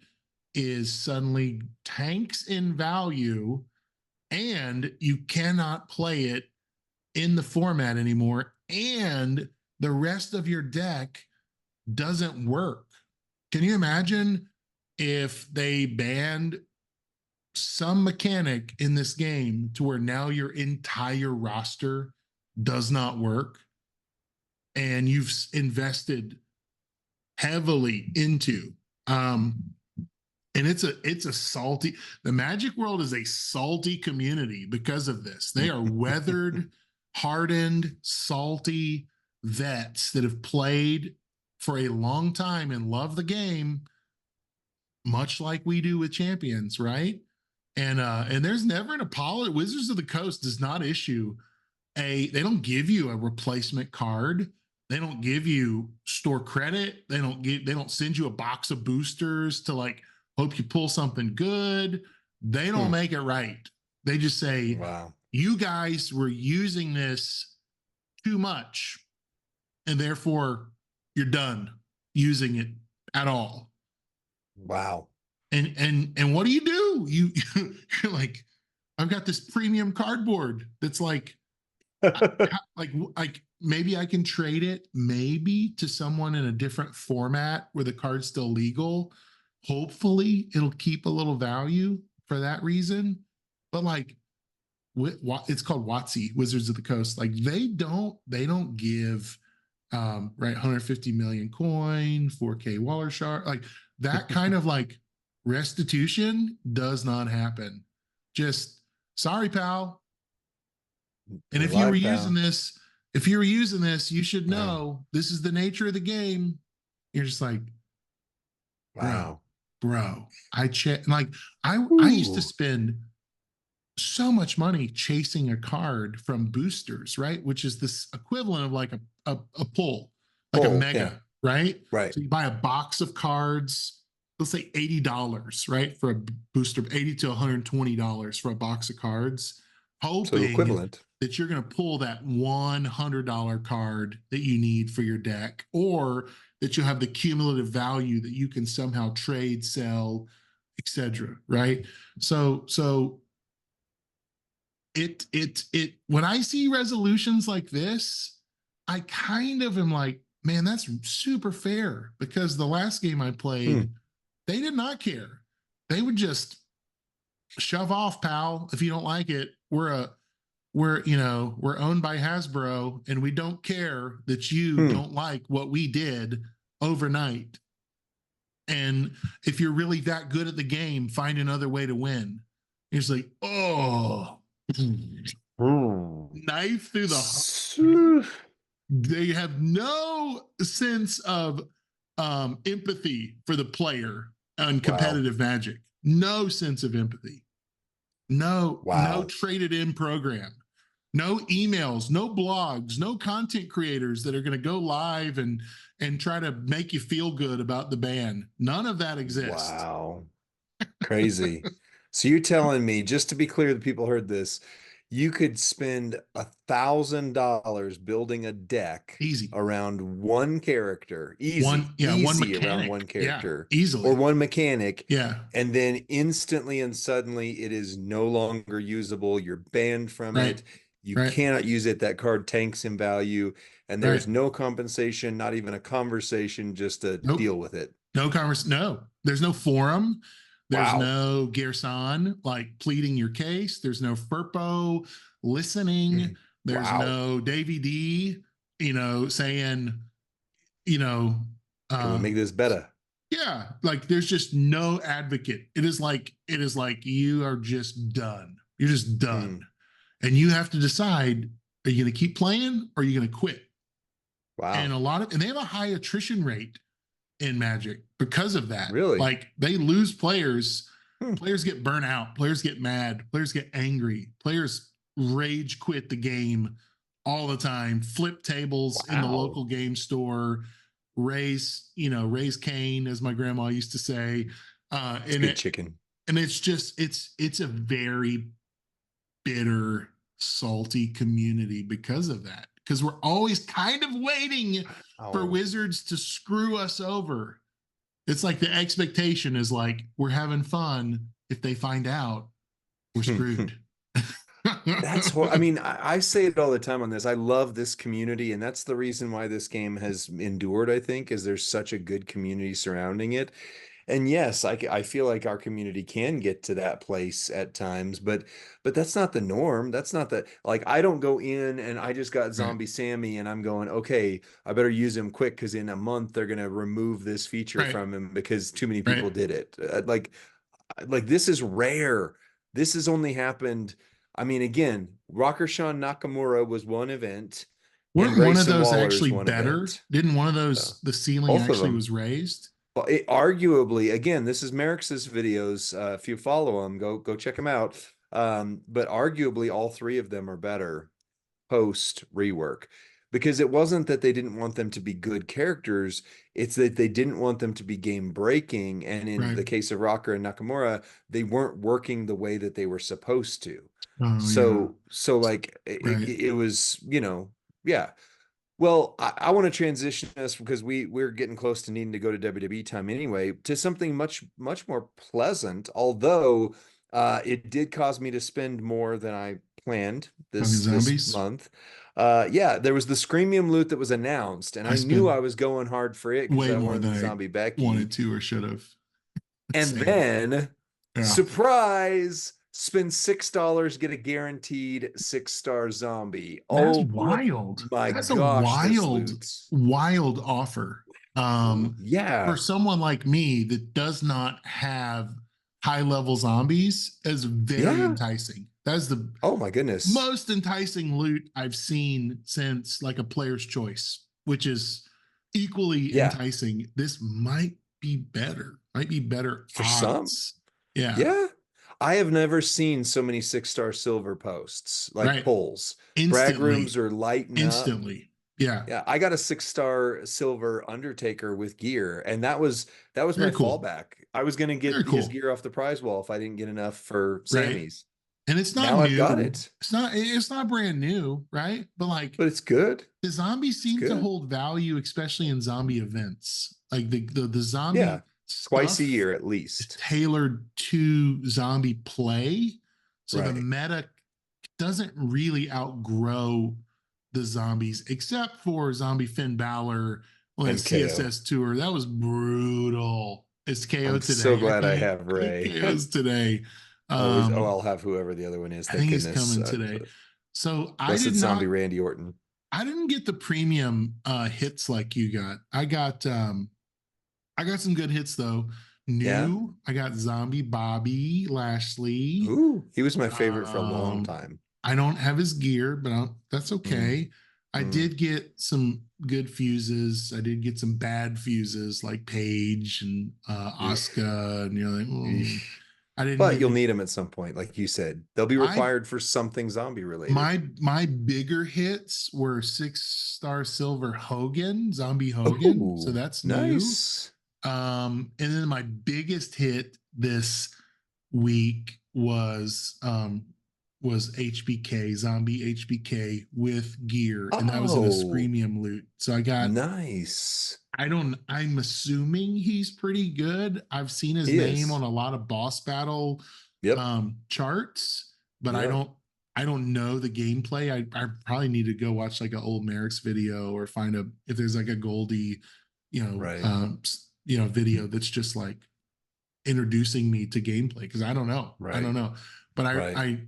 is suddenly tanks in value, and you cannot play it in the format anymore. And the rest of your deck doesn't work. Can you imagine if they banned some mechanic in this game to where now your entire roster does not work, and you've invested heavily into and it's a salty, the Magic world is a salty community because of this. They are weathered, hardened, salty vets that have played for a long time and love the game, much like we do with Champions, right? And there's never an apology. Wizards of the Coast does not issue they don't give you a replacement card. They don't give you store credit. They don't send you a box of boosters to like hope you pull something good. They don't Hmm. make it right. They just say, Wow. you guys were using this too much, and therefore you're done using it at all. Wow. And what do? You you're like, I've got this premium cardboard that's like maybe I can trade it maybe to someone in a different format where the card's still legal. Hopefully it'll keep a little value for that reason. But like it's called WotC, Wizards of the Coast. Like they don't give right 150 million coin, 4K Waller shard, like that kind of like restitution does not happen. Just sorry, pal. And We're live, pal. if you were using this, you should Wow. know this is the nature of the game. You're just like, bro, Wow. bro. I check like I used to Ooh. spend so much money chasing a card from boosters, right? Which is this equivalent of like a pull, like a Oh, yeah, mega, right? right. So you buy a box of cards, let's say $80, right? For a booster, $80 to $120 for a box of cards, So hoping equivalent. that you're going to pull that $100 card that you need for your deck, or that you'll have the cumulative value that you can somehow trade, sell, etc. Right? So it when I see resolutions like this, I kind of am like, man, that's super fair, because the last game I played, they did not care. They would just shove off, pal. If you don't like it, we're owned by Hasbro, and we don't care that you don't like what we did overnight. And if you're really that good at the game, find another way to win. It's like, oh, knife through the heart. They have no sense of empathy for the player on competitive Magic. No sense of empathy. No traded in program. No emails, no blogs, no content creators that are going to go live and try to make you feel good about the ban. None of that exists. Wow. Crazy. So you're telling me, just to be clear, that people heard this, you could spend $1,000 building a deck Easy. around one character, One easy mechanic. around one character, easily. or one mechanic, Yeah. and then instantly and suddenly it is no longer usable. You're banned from it. You cannot use it. That card tanks in value, and there's no compensation, not even a conversation, just to deal with it. No conversation. No, there's no forum. There's no Gerson like pleading your case. There's no Furpo listening. There's no Davey D, saying, can we make this better? Yeah, like there's just no advocate. It is like you are just done. You're just done. And you have to decide, are you going to keep playing or are you going to quit? Wow. And they have a high attrition rate in Magic because of that. Really? Like they lose players. Players get burnt out. Players get mad. Players get angry. Players rage quit the game all the time. Flip tables in the local game store. Raise cane, as my grandma used to say. Chicken. And it's just it's a very bitter, salty community because of that. Because we're always kind of waiting for Wizards to screw us over. It's like the expectation is like, we're having fun. If they find out, we're screwed. That's what I mean. I say it all the time on this. I love this community, and that's the reason why this game has endured, I think, is there's such a good community surrounding it. And yes, I feel like our community can get to that place at times, but that's not the norm. That's not like, I don't go in and I just got Zombie Sammy and I'm going, okay, I better use him quick because in a month they're going to remove this feature from him because too many people did it. Like this is rare. This has only happened. I mean, again, Rakurshan Nakamura was one event. Weren't one of those actually better? Didn't one of those, the ceiling actually was raised? Well, arguably, again, this is Merrick's videos. If you follow him, go check him out. But arguably, all three of them are better post rework, because it wasn't that they didn't want them to be good characters; it's that they didn't want them to be game breaking. And in the case of Rocker and Nakamura, they weren't working the way that they were supposed to. So like it was, yeah. Well, I want to transition us, because we're getting close to needing to go to WWE time anyway, to something much more pleasant. Although it did cause me to spend more than I planned this month. Yeah, there was the Screamium loot that was announced, and I knew I was going hard for it because I wanted the Zombie Becky. Wanted to or should have. And then surprise. Spend $6, get a guaranteed 6-star zombie. That's wild. That's a wild offer. For someone like me that does not have high level zombies, is very enticing. That's the my goodness, most enticing loot I've seen since like a Player's Choice, which is equally enticing. This might be better. For some. Yeah. Yeah. I have never seen so many 6-star silver posts, like Right. polls. Brag rooms Instantly. are lighting up. Instantly. Yeah. Yeah, I got a 6-star silver Undertaker with gear, and that was my Very cool. fallback. I was gonna Very get his cool. gear off the prize wall if I didn't get enough for Right. Sammy's. And it's not Now I've got new. it, It's not brand new, right? But like but it's good. the zombies It's seem to good. hold value, especially in zombie events. Like the Yeah, zombie twice a stuff year at is least. tailored to zombie play. So the Right. meta doesn't really outgrow the zombies, except for zombie Finn Balor on his And KO. CSS tour. That was brutal. It's KO I'm so today, I glad I think. have I think Ray. KO's today. I'll have whoever the other one is. I Thank think he's goodness. coming today. So Blessed zombie Randy Orton. I didn't get the premium hits like you got. I got some good hits though. Yeah. New, I got Zombie Bobby Lashley. Ooh, he was my favorite for a long Um, time. I don't have his gear, but that's Mm, okay. I mm. did get some good fuses. I did get some bad fuses like Paige and Asuka, and you're like, I didn't But get you'll it. need them at some point, like you said. They'll be My required for something zombie related. my bigger hits were 6-star silver Hogan, Zombie Hogan. So Oh, that's new. nice. And then my biggest hit this week was HBK, Zombie HBK with gear, and that was in a Oh, premium loot. So I got nice. I'm assuming he's pretty good. I've seen his He name is. on a lot of boss battle Yep. charts, but Yep. I don't know the gameplay. I probably need to go watch like an old Merrick's video or find if there's like a Goldie, Right. video that's just like introducing me to gameplay, because I don't know. I Right. don't know. But Right.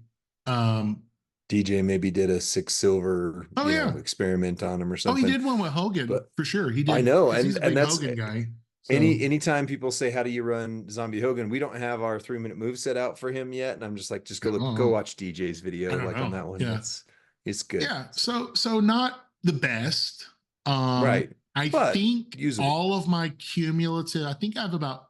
um DJ maybe did a 6 silver, oh yeah. experiment on him or Oh, he something. did one with Hogan But for sure. He I did, know, because he's a and big that's Hogan guy. So anytime people say, how do you run Zombie Hogan? We don't have our 3-minute move set out for him yet. And I'm just like, just go watch DJ's I video, don't like on know. that one. Yeah. It's good. Yeah. So not the best. Right. I But think usable. all of my cumulative, I think I have about,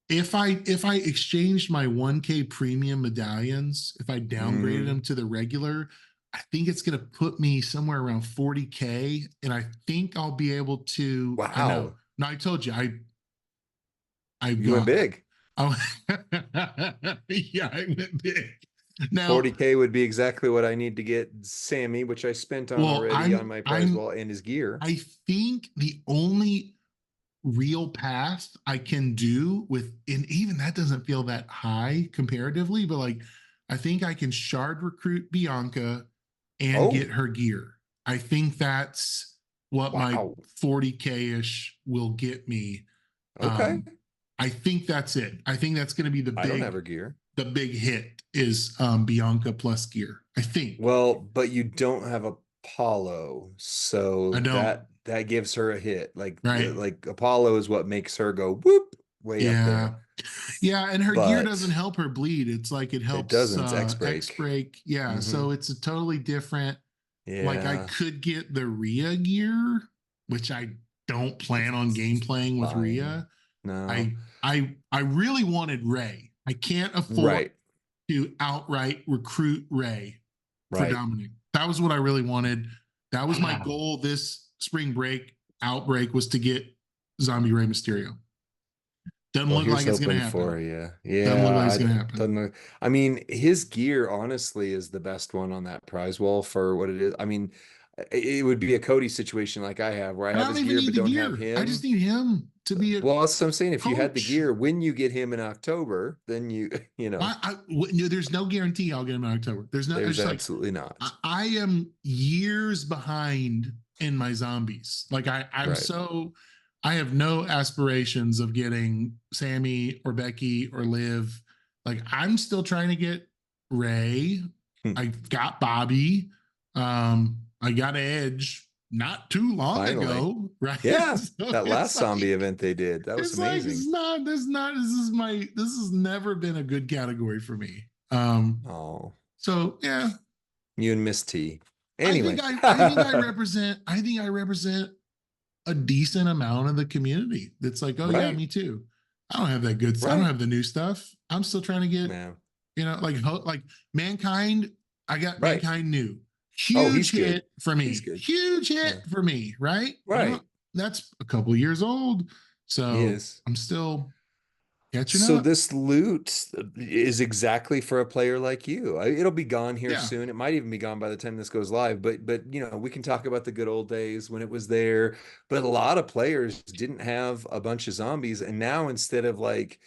if I exchanged my 1K premium medallions, if I downgraded them to the regular, I think it's going to put me somewhere around 40K, and I think I'll be able to. Wow. I know. No, I told you You went big. Oh, yeah, I went big. Now 40K would be exactly what I need to get Sammy, which I spent on already on my prize wall and his gear. I think the only real path I can do with, and even that doesn't feel that high comparatively, but like I think I can shard recruit Bianca and get her gear. I think that's what my 40K ish will get me. Okay. I think that's it. I think that's going to be the I don't have her gear. The big hit is Bianca plus gear, I think. Well, but you don't have Apollo, so that gives her a hit. Like like Apollo is what makes her go whoop way up there. Yeah, and her gear doesn't help her bleed. It's like it helps. It doesn't. It's X-Break. X-Break. Yeah, so it's a totally different. Yeah. Like I could get the Rhea gear, which I don't plan on game playing with Rhea. No. I really wanted Ray. I can't afford to outright recruit Ray for Dominic. That was what I really wanted. That was my goal this spring break outbreak, was to get Zombie Rey Mysterio. Doesn't look like it's going to happen. Doesn't look like it's going to happen. I mean, his gear honestly is the best one on that prize wall for what it is. I mean, it would be a Cody situation like I have, where I have his gear but don't have him. I just need him to be well, that's what I'm saying. If you had the gear, when you get him in October, then there's no guarantee I'll get him in October. There's absolutely not. I am years behind in my zombies. Like I have no aspirations of getting Sammy or Becky or Liv. Like I'm still trying to get Ray. I got Bobby. I got Edge not too long ago, right? Yeah, so that last zombie event they did, that was amazing. This has never been a good category for me. So yeah, you and Miss T. Anyway, I think I represent a decent amount of the community. That's like, yeah, me too. I don't have that good stuff. I don't have the new stuff. I'm still trying to get like Mankind. I got Right. Mankind new. Oh, Huge he's good. hit for me. He's good. Huge hit Yeah. for me, right? Right. Well, that's a couple years old. He So is. I'm still catching So up. this loot is exactly for a player like you. It'll be gone here Yeah. soon. It might even be gone by the time this goes live. But we can talk about the good old days when it was there. But a lot of players didn't have a bunch of zombies, and now instead of like,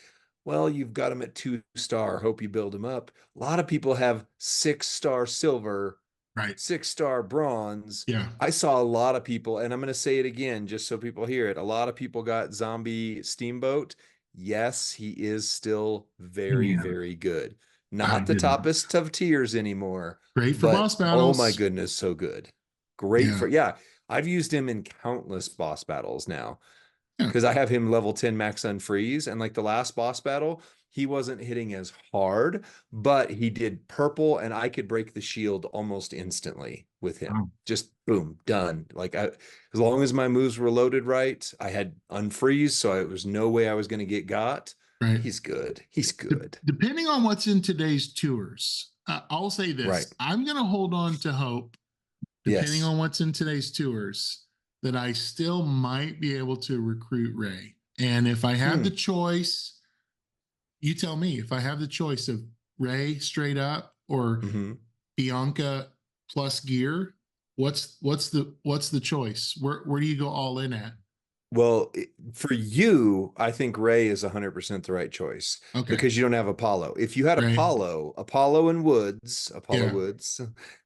well, you've got them at 2-star, hope you build them up. A lot of people have 6-star silver, Right. 6-star bronze. Yeah. I saw a lot of people, and I'm going to say it again just so people hear it. A lot of people got Zombie Steamboat. Yes, he is still very, Man, very good. I Not the didn't. toppest of tiers anymore, Great for but boss oh my battles. goodness, so good. Great Yeah. for, yeah, I've used him in countless boss battles now Yeah. because I have him level 10 max unfreeze. And like the last boss battle, he wasn't hitting as hard, but he did purple and I could break the shield almost instantly with him. Wow. Just boom, done. As long as my moves were loaded right, I had unfreeze, so there was no way I was going to get got. Right. He's good. He's good. Depending on what's in today's tours, I'll say Right. this. I'm going to hold on to hope, depending Yes. on what's in today's tours, that I still might be able to recruit Ray. And if I have the choice, you tell me, if I have the choice of Ray straight up or Bianca plus gear, what's the choice? Where do you go all in at? Well, for you, I think Ray is 100% the right choice Okay. because you don't have Apollo. If you had Ray. Apollo and Apollo Yeah. Woods,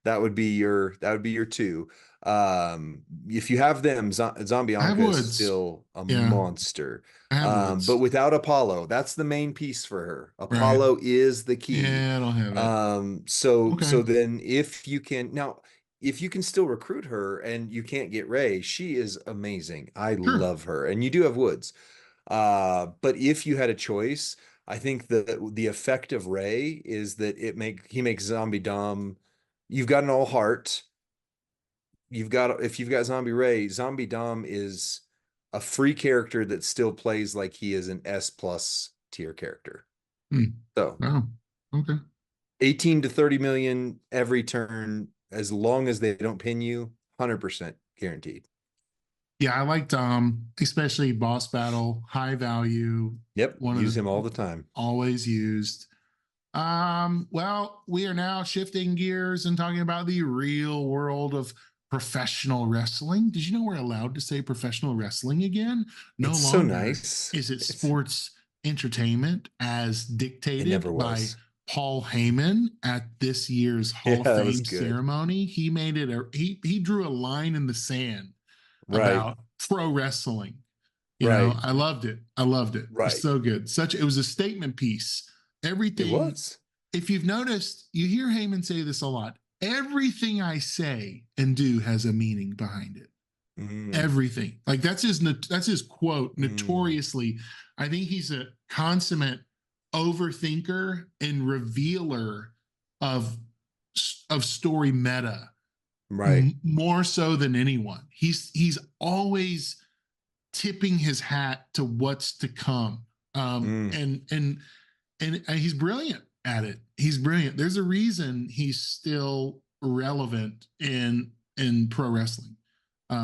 that would be your two. If you have them, I have Zombieanca is Woods. still a Yeah. monster. I have But Woods. without Apollo, that's the main piece for her. Right. Apollo is the key. Yeah, I don't have it. So Okay. so then if you can still recruit her and you can't get Ray, she is amazing. I Sure. love her. And you do have Woods. But if you had a choice, I think the effect of Ray is that he makes Zombie Dom. You've got an all heart. If you've got Zombie Ray, Zombie Dom is a free character that still plays like he is an S plus tier character. So Wow. Okay. 18 to 30 million every turn, as long as they don't pin you, 100% guaranteed. Yeah, I liked especially boss battle, high value, Yep, one of use the him all the time. always used. Well, we are now shifting gears and talking about the real world of professional wrestling. Did you know we're allowed to say professional wrestling again? No It's so longer nice. is it sports entertainment as It dictated never by was. Paul Heyman at this year's Hall Yeah, of that was Fame good. ceremony. He made it he drew a line in the sand Right, about pro wrestling. right, I loved it. I loved it. It was right. so good. It was a statement piece. It Everything, was. if you've noticed, you hear Heyman say this a lot. Everything I say and do has a meaning behind it. Mm, Everything. Like that's his quote. mm, Notoriously, I think he's a consummate overthinker and revealer of story meta right, more so than anyone. He's always tipping his hat to what's to come. mm, And he's brilliant at it. He's brilliant. There's a reason he's still relevant in pro wrestling,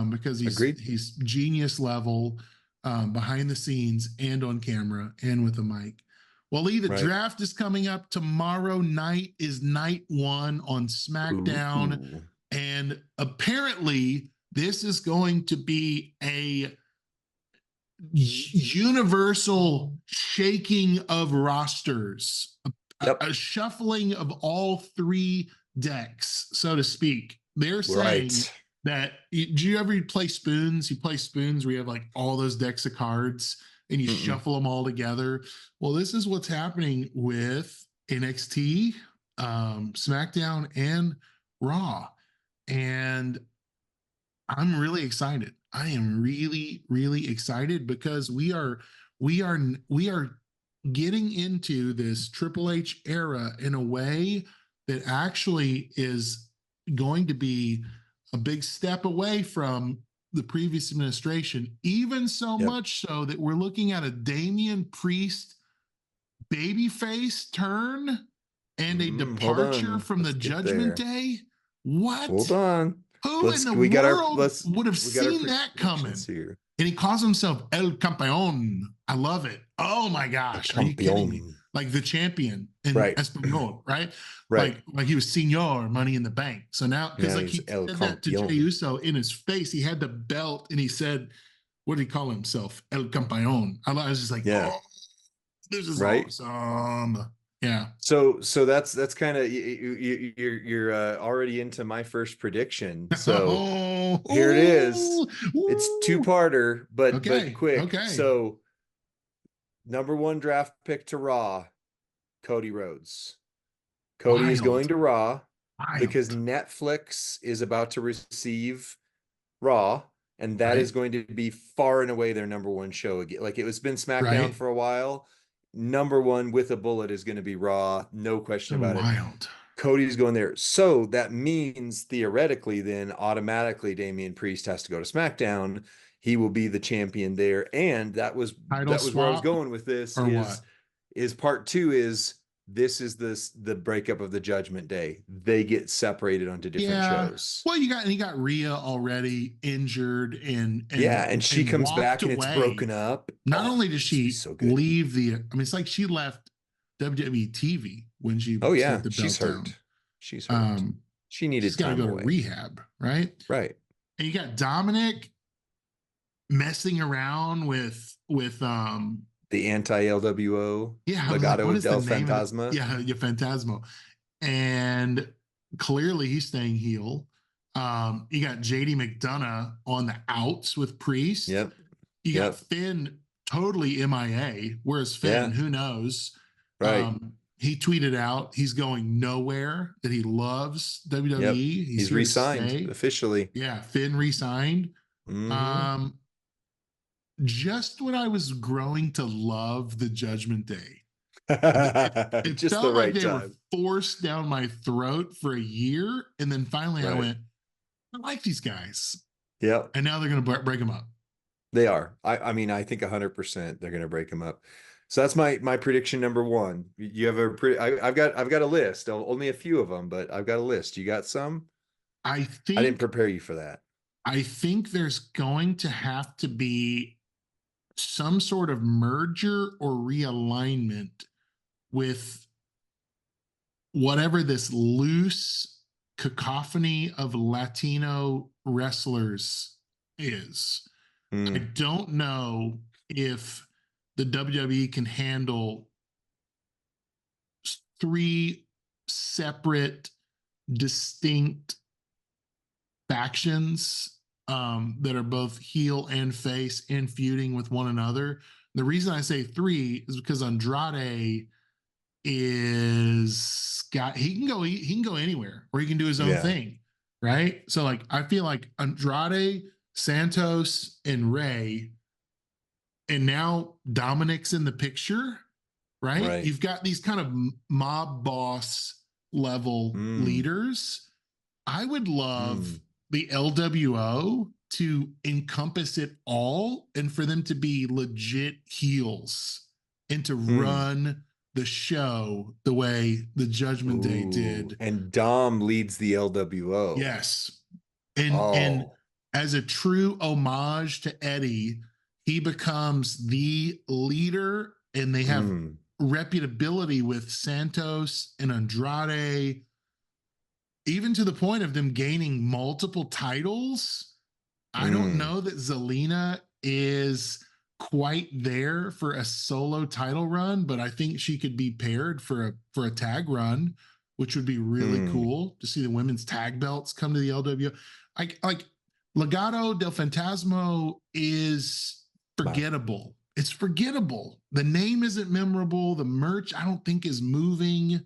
because agreed. he's genius level, behind the scenes and on camera and with a mic. Well, Lee, the Right. draft is coming up tomorrow night. Is night one on SmackDown, Ooh, and apparently this is going to be a universal shaking of rosters, yep, a shuffling of all three decks, so to speak. They're saying right. that, do you ever play spoons? You play spoons where you have like all those decks of cards and you Mm-mm. shuffle them all together. Well, this is what's happening with NXT, SmackDown, and Raw. And I'm really excited. I am really, really excited because we are getting into this Triple H era in a way that actually is going to be a big step away from the previous administration, even so Yep. much so that we're looking at a Damian Priest babyface turn and a Hold departure on. from the Let's get Judgment there. Day. What? Hold on. Who in the We got world would have our seen that coming? predictions here. And he calls himself El Campeón. I love it. Oh my El gosh. Are you kidding me? Campeón. Like the champion in Right. Espanol, right? Right. Like he was Senor Money in the Bank. So now, because Now like he's he El said that to Jey Campeón. Uso in his face, he had the belt and he said, what did he call himself? El Campeón. I was just like, Yeah. oh, this is Right. awesome. Yeah. So that's kind of you're already into my first prediction. So here it is. It's two-parter, but quick. Okay. So number 1 draft pick to Raw, Cody Rhodes. Cody is going to Raw because Netflix is about to receive Raw, and that is going to be far and away their number 1 show again. Like it's been SmackDown for a while. Number 1 with a bullet is going to be Raw, no question about it. Cody's going there. So that means theoretically then automatically Damian Priest has to go to SmackDown. He will be the champion there. And that was where I was going with this is part 2 is this is the breakup of the Judgment Day. They get separated onto different shows. Well, you got Rhea already injured and she comes back and it's broken up. Not only does she leave it's like she left WWE TV when she the belt she's hurt. Down. She's hurt. She needed time to go to rehab, right? Right. And you got Dominic messing around with the anti-LWO, Legado del Fantasma. Fantasma. And clearly he's staying heel. You got JD McDonough on the outs with Priest. Yep. You got Finn totally MIA. Where's Finn? Who knows? Right. He tweeted out he's going nowhere, that he loves WWE. Yep. He's re-signed officially. Yeah, Finn re-signed. Mm-hmm. Just when I was growing to love the Judgment Day. It just felt the right like they time. were forced down my throat for a year, and then finally I went, I like these guys. Yeah. And now they're going to break them up. They are. I mean, I think 100% they're going to break them up. So that's my prediction number 1. You have I've got a list. Only a few of them, but I've got a list. You got some? I didn't prepare you for that. I think there's going to have to be some sort of merger or realignment with whatever this loose cacophony of Latino wrestlers is. I don't know if the WWE can handle 3 separate, distinct factions that are both heel and face and feuding with one another. The reason I say 3 is because Andrade he can go anywhere, or he can do his own thing, right? So like I feel like Andrade, Santos, and Rey, and now Dominic's in the picture, right? You've got these kind of mob boss level leaders. I would love the LWO to encompass it all and for them to be legit heels and to run the show the way the Judgment Day did. And Dom leads the LWO. Yes. And as a true homage to Eddie, he becomes the leader, and they have reputability with Santos and Andrade, even to the point of them gaining multiple titles. I don't know that Zelina is quite there for a solo title run, but I think she could be paired for a tag run, which would be really cool to see the women's tag belts come to the LWO. Like Legado del Fantasma is forgettable. It's forgettable. The name isn't memorable. The merch I don't think is moving.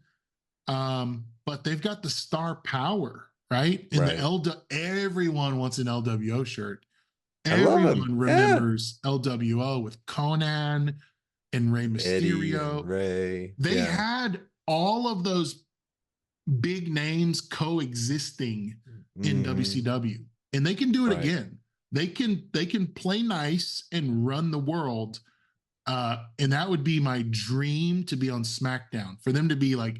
But they've got the star power, right? And everyone wants an LWO shirt. Everyone remembers LWO with Conan and Rey Mysterio. They had all of those big names coexisting in WCW, and they can do it again. They can play nice and run the world, and that would be my dream, to be on SmackDown, for them to be like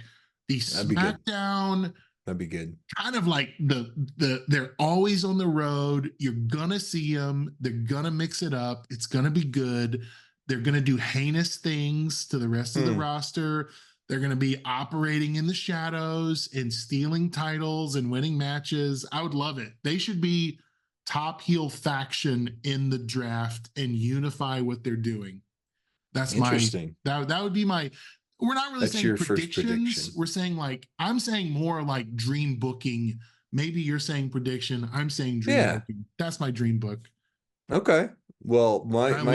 The That'd be good. SmackDown, That'd be good. kind of like they're always on the road. You're gonna see them. They're gonna mix it up. It's gonna be good. They're gonna do heinous things to the rest of the roster. They're gonna be operating in the shadows and stealing titles and winning matches. I would love it. They should be top heel faction in the draft and unify what they're doing. That's interesting. That would be my. We're not really saying predictions. We're saying I'm saying more like dream booking. Maybe you're saying prediction. I'm saying dream booking. That's my dream book. Okay. Well,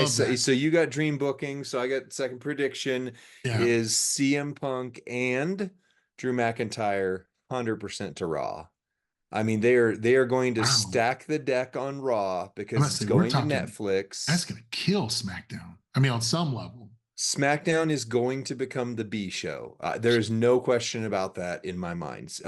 so you got dream booking. So I got second prediction is CM Punk and Drew McIntyre 100% to Raw. I mean, they are going to stack the deck on Raw because it's going to Netflix. That's going to kill SmackDown. I mean, on some level. SmackDown is going to become the B show. There's no question about that in my mind.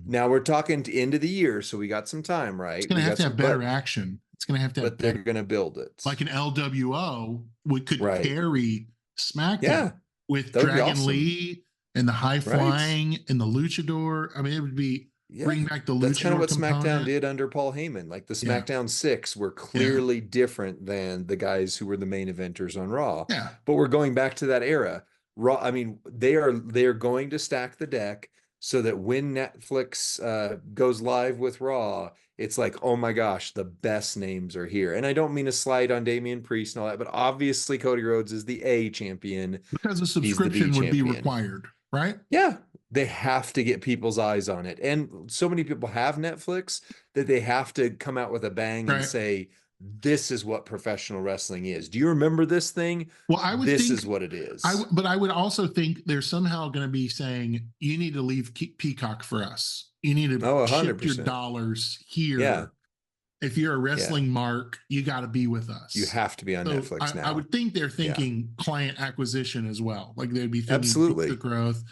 Now we're talking to end of the year, so we got some time, right? It's going to have to have better action. It's going to have to have but they're going to build it. Like an LWO could carry SmackDown with Dragon awesome. Lee and the high flying and the luchador. I mean, it would be bring back the luchador. That's kind of what SmackDown did under Paul Heyman. Like the SmackDown 6 were clearly different than the guys who were the main eventers on Raw. Yeah. But we're going back to that era. Raw, I mean, they are going to stack the deck so that when Netflix goes live with Raw, it's like, oh my gosh, the best names are here. And I don't mean a slight on Damian Priest and all that, but obviously Cody Rhodes is the A champion. Because a subscription would be required, right? Yeah. They have to get people's eyes on it. And so many people have Netflix that they have to come out with a bang and say, this is what professional wrestling is. Do you remember this thing? Well, I would think this is what it is. But I would also think they're somehow going to be saying, you need to leave Peacock for us. You need to ship your dollars here. Yeah. If you're a wrestling mark, you got to be with us. You have to be on Netflix now. I would think they're thinking client acquisition as well. Like they'd be thinking the growth.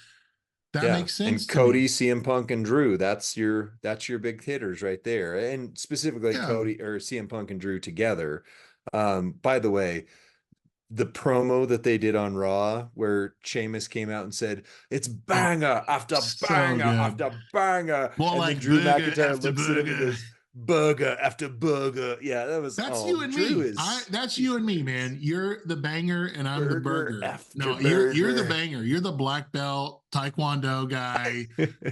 That makes sense. And Cody, CM Punk, and Drew, that's your big hitters right there. And specifically Cody or CM Punk and Drew together. By the way, the promo that they did on Raw where Sheamus came out and said, it's banger after banger after banger. Well, and like then Drew McIntyre looks at him and goes, burger after burger. Yeah, that's you and me. That's you and me, man. You're the banger and I'm the burger. No, you're the banger. You're the black belt Taekwondo guy.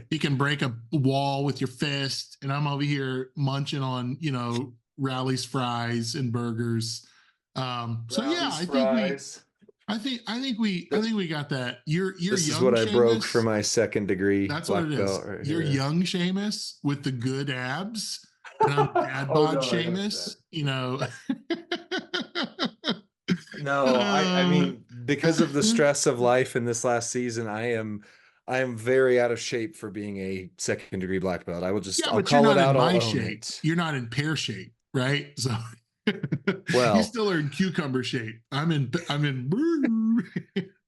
You can break a wall with your fist, and I'm over here munching on, Rally's fries and burgers. I think we got that. You're this young is what Sheamus. I broke for my second degree. That's what it is. Right you're young Sheamus with the good abs. And I'm dad bod Sheamus, No, I mean, because of the stress of life in this last season, I am very out of shape for being a second degree black belt. I will just I'll call it out. My shape. You're not in pear shape, right? So well, you still are in cucumber shape. I'm in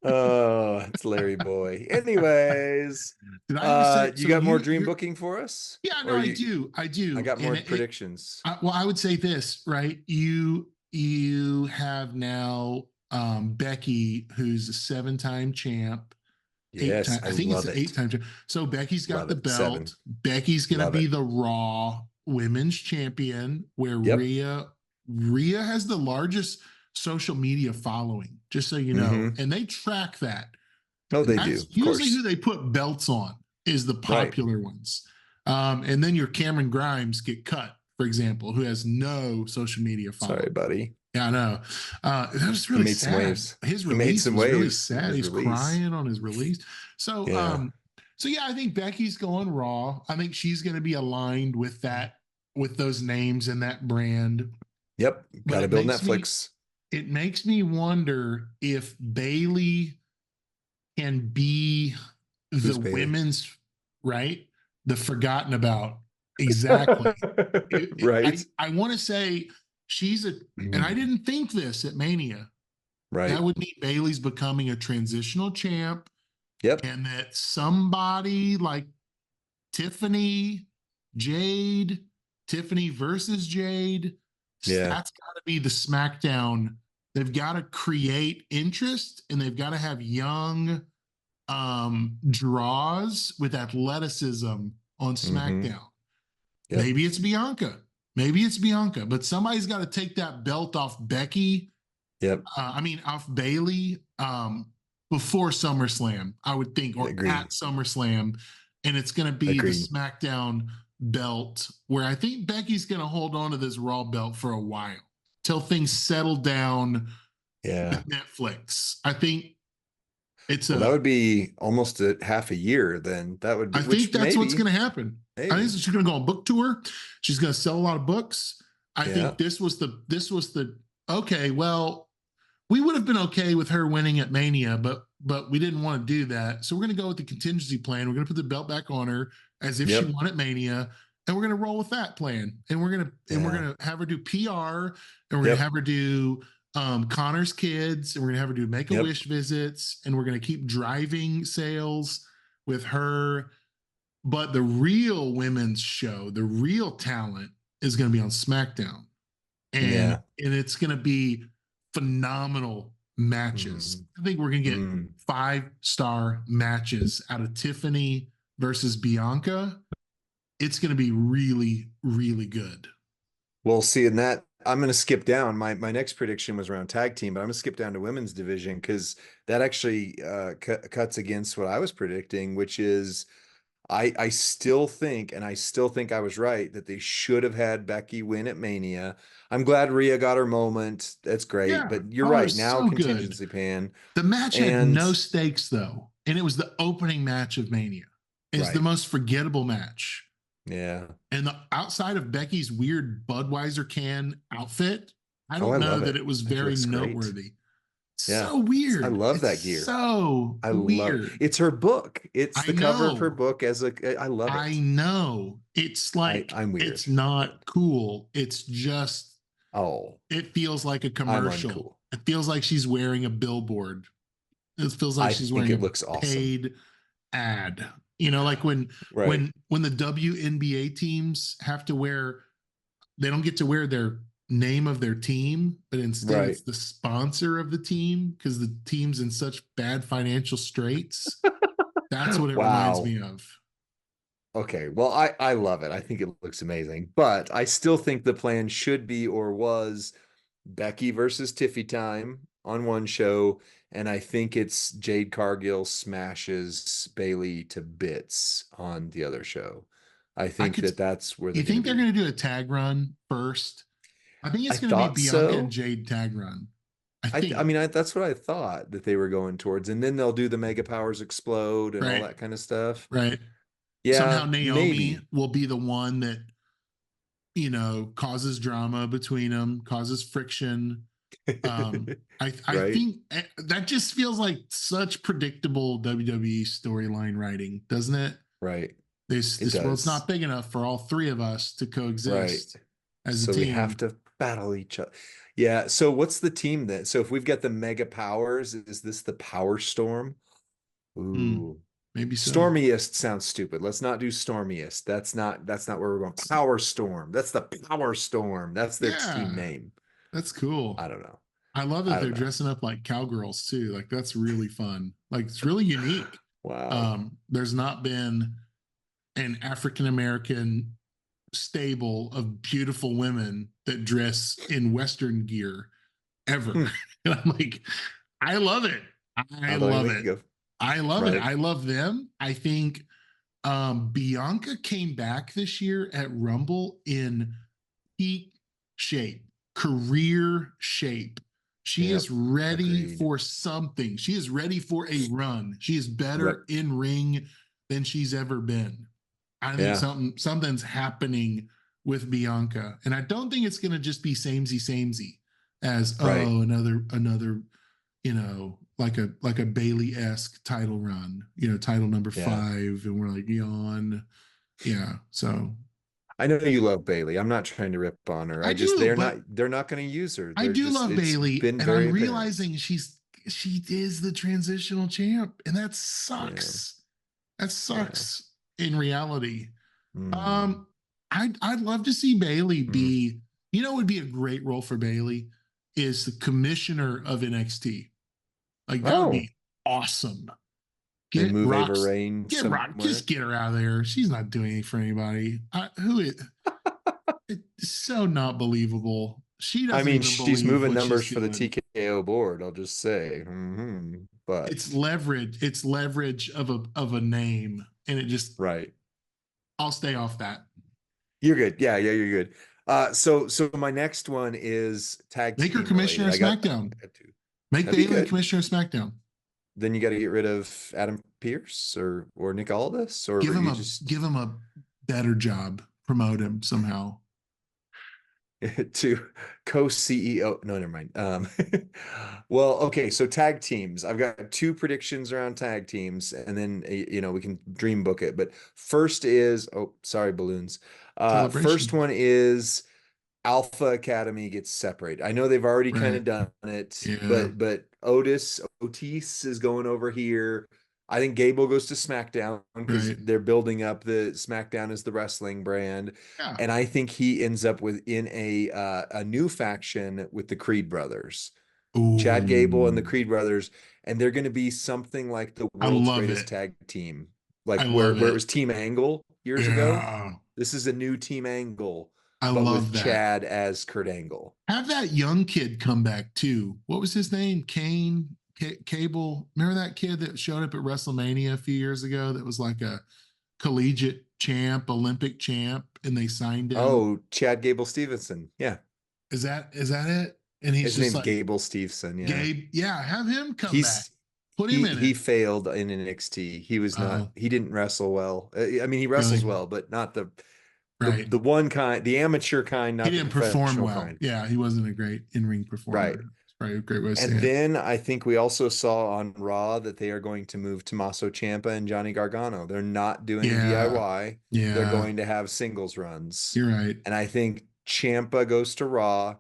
oh, it's Larry Boy. Anyways, you got more dream booking for us? Yeah, no, I do. I got more predictions. I would say this, right? You have now Becky, who's a 7-time champ. Yes, I think it's an 8-time champ. So Becky's got the belt. 7. Becky's going to be the Raw Women's Champion, where Rhea has the largest social media following, just so you know, and they track that. Oh, they do. Usually who they put belts on is the popular ones. And then your Cameron Grimes get cut, for example, who has no social media following. Sorry, buddy. Yeah, I know. That was really made sad. Some waves. His release was really sad. He's crying on his release. So, I think Becky's going Raw. I think she's going to be aligned with that, with those names and that brand. Yep. Got to build Netflix. It makes me wonder if Bayley can be the women's, right? The forgotten about. Exactly. Right. I want to say she's and I didn't think this at Mania. Right. That would mean Bayley's becoming a transitional champ. Yep. And that somebody like Tiffany versus Jade. Yeah. That's got to be the SmackDown. They've got to create interest and they've got to have young draws with athleticism on SmackDown. Yep. Maybe it's Bianca. Maybe it's Bianca, but somebody's got to take that belt off Becky. Yep. Off Bailey before SummerSlam, I would think, or Agreed. at SummerSlam. And it's going to be Agreed. the SmackDown belt, where I think Becky's going to hold on to this Raw belt for a while till things settle down with Netflix. I think that would be almost a half a year then. That would be, I think that's what's going to happen. Maybe. I think she's going to go on book tour. She's going to sell a lot of books. I think this was the okay, well, we would have been okay with her winning at Mania, but we didn't want to do that. So we're going to go with the contingency plan. We're going to put the belt back on her as if she won at Mania, and we're going to roll with that plan. And we're going to have her do PR, and we're going to have her do Connor's kids, and we're going to have her do Make-A-Wish visits, and we're going to keep driving sales with her. But the real women's show, the real talent, is going to be on SmackDown. And it's going to be phenomenal matches. I think we're going to get 5-star matches out of Tiffany versus Bianca. It's going to be really, really good. Well, see, in that, I'm going to skip down. My next prediction was around tag team, but I'm going to skip down to women's division because that actually cuts against what I was predicting, which is I still think, and I still think I was right, that they should have had Becky win at Mania. I'm glad Rhea got her moment. That's great. Yeah. But you're right. Now So contingency plan. The match had no stakes, though. And it was the opening match of Mania. It's the most forgettable match. Yeah. And outside of Becky's weird Budweiser can outfit, I don't know that it was very noteworthy. Yeah. So weird. I love that gear. So weird. Love it. It's her book. It's the cover of her book I love it. I know. It's like, I'm weird. It's not cool. It's just, it feels like a commercial. It feels like she's wearing a billboard. It feels like she's wearing a paid ad. You know, like when the WNBA teams have to wear, they don't get to wear their name of their team, but instead it's the sponsor of the team because the team's in such bad financial straits. That's what it reminds me of. Okay, well, I love it. I think it looks amazing, but I still think the plan should be or was Becky versus Tiffy time on one show, and I think it's Jade Cargill smashes Bailey to bits on the other show. I think that's where you think they're going to do a tag run first. I think it's going to be Bianca and Jade tag run. I mean, that's what I thought that they were going towards, and then they'll do the Mega Powers explode and all that kind of stuff. Right. Yeah. Somehow Naomi will be the one that, you know, causes drama between them, causes friction. I think that just feels like such predictable WWE storyline writing, doesn't it? Right. This world's not big enough for all three of us to coexist as a team. So we have to battle each other. Yeah. So what's the team then? So if we've got the Mega Powers, is this the Power Storm? Ooh. Maybe so. Stormiest sounds stupid. Let's not do Stormiest. That's not where we're going. Power Storm. That's the Power Storm. That's their team name. That's cool. I don't know. I love that they're dressing up like cowgirls too. Like that's really fun. Like it's really unique. Wow. There's not been an African-American stable of beautiful women that dress in Western gear ever. And I'm like, I love it. I love it. I love it. I love them. I think Bianca came back this year at Rumble in peak shape, career shape. She is ready for something. She is ready for a run. She is better in ring than she's ever been. I think something's happening with Bianca, and I don't think it's going to just be samey as another you know, like a Bailey-esque title run, you know, title number 5, and we're like yawn. Yeah. So I know you love Bailey. I'm not trying to rip on her. They're not going to use her. I do love Bailey, and I'm realizing she is the transitional champ, and that sucks. Yeah. That sucks in reality. I'd love to see Bailey be, you know, would be a great role for Bailey is the commissioner of NXT. Like that would be awesome. They Get move Ava Rox. Rain Get Rock. somewhere. Just get her out of there. She's not doing anything for anybody. Who is? It's so not believable. She I doesn't mean, even she's believe moving what numbers she's for the doing. TKO board, I'll just say. But It's leverage. It's leverage of a name, and it just. right. I'll stay off that. You're good. Yeah, you're good. So my next one is tag Make her team commissioner related. of SmackDown. I got two. Make That'd the be alien good. commissioner of SmackDown. Then you got to get rid of Adam Pierce or Nick Aldis, or Give him you a just give him a better job. Promote him somehow. to co-CEO. No, never mind. Well, okay. So tag teams. I've got two predictions around tag teams, and then we can dream book it. But first is sorry, balloons. First Celebration. one is Alpha Academy gets separated. I know they've already kind Right. of done it, Yeah. but Otis is going over here. I think Gable goes to SmackDown because Right. they're building up the SmackDown as the wrestling brand, Yeah. and I think he ends up within a new faction with the Creed brothers, Chad Gable and the Ooh. Creed brothers, and they're going to be something like the I world's love greatest it. tag team, I like where love it it. was Team Angle years ago. Yeah. This is a new Team Angle, I but with love that. Chad as Kurt Angle. Have that young kid come back too. What was his name? Kane Cable. Remember that kid that showed up at WrestleMania a few years ago that was like a collegiate champ, Olympic champ, and they signed him. Oh, Chad Gable Stevenson. Yeah. Is that it? And he's His just name's like Gable Stevenson. Yeah. Gabe. Yeah, have him come back. He's Put him in he it. failed in NXT. He was not, Oh, he didn't wrestle well. I mean, he wrestles really? well, but not the Right. the one kind, the amateur kind, He not the didn't perform professional well. kind. Yeah, he wasn't a great in-ring performer. Right. That's probably a great way of saying And it. then I think we also saw on Raw that they are going to move Tommaso Ciampa and Johnny Gargano. They're not doing Yeah. DIY. They're Yeah. going to have singles runs. You're right. And I think Ciampa goes to Raw,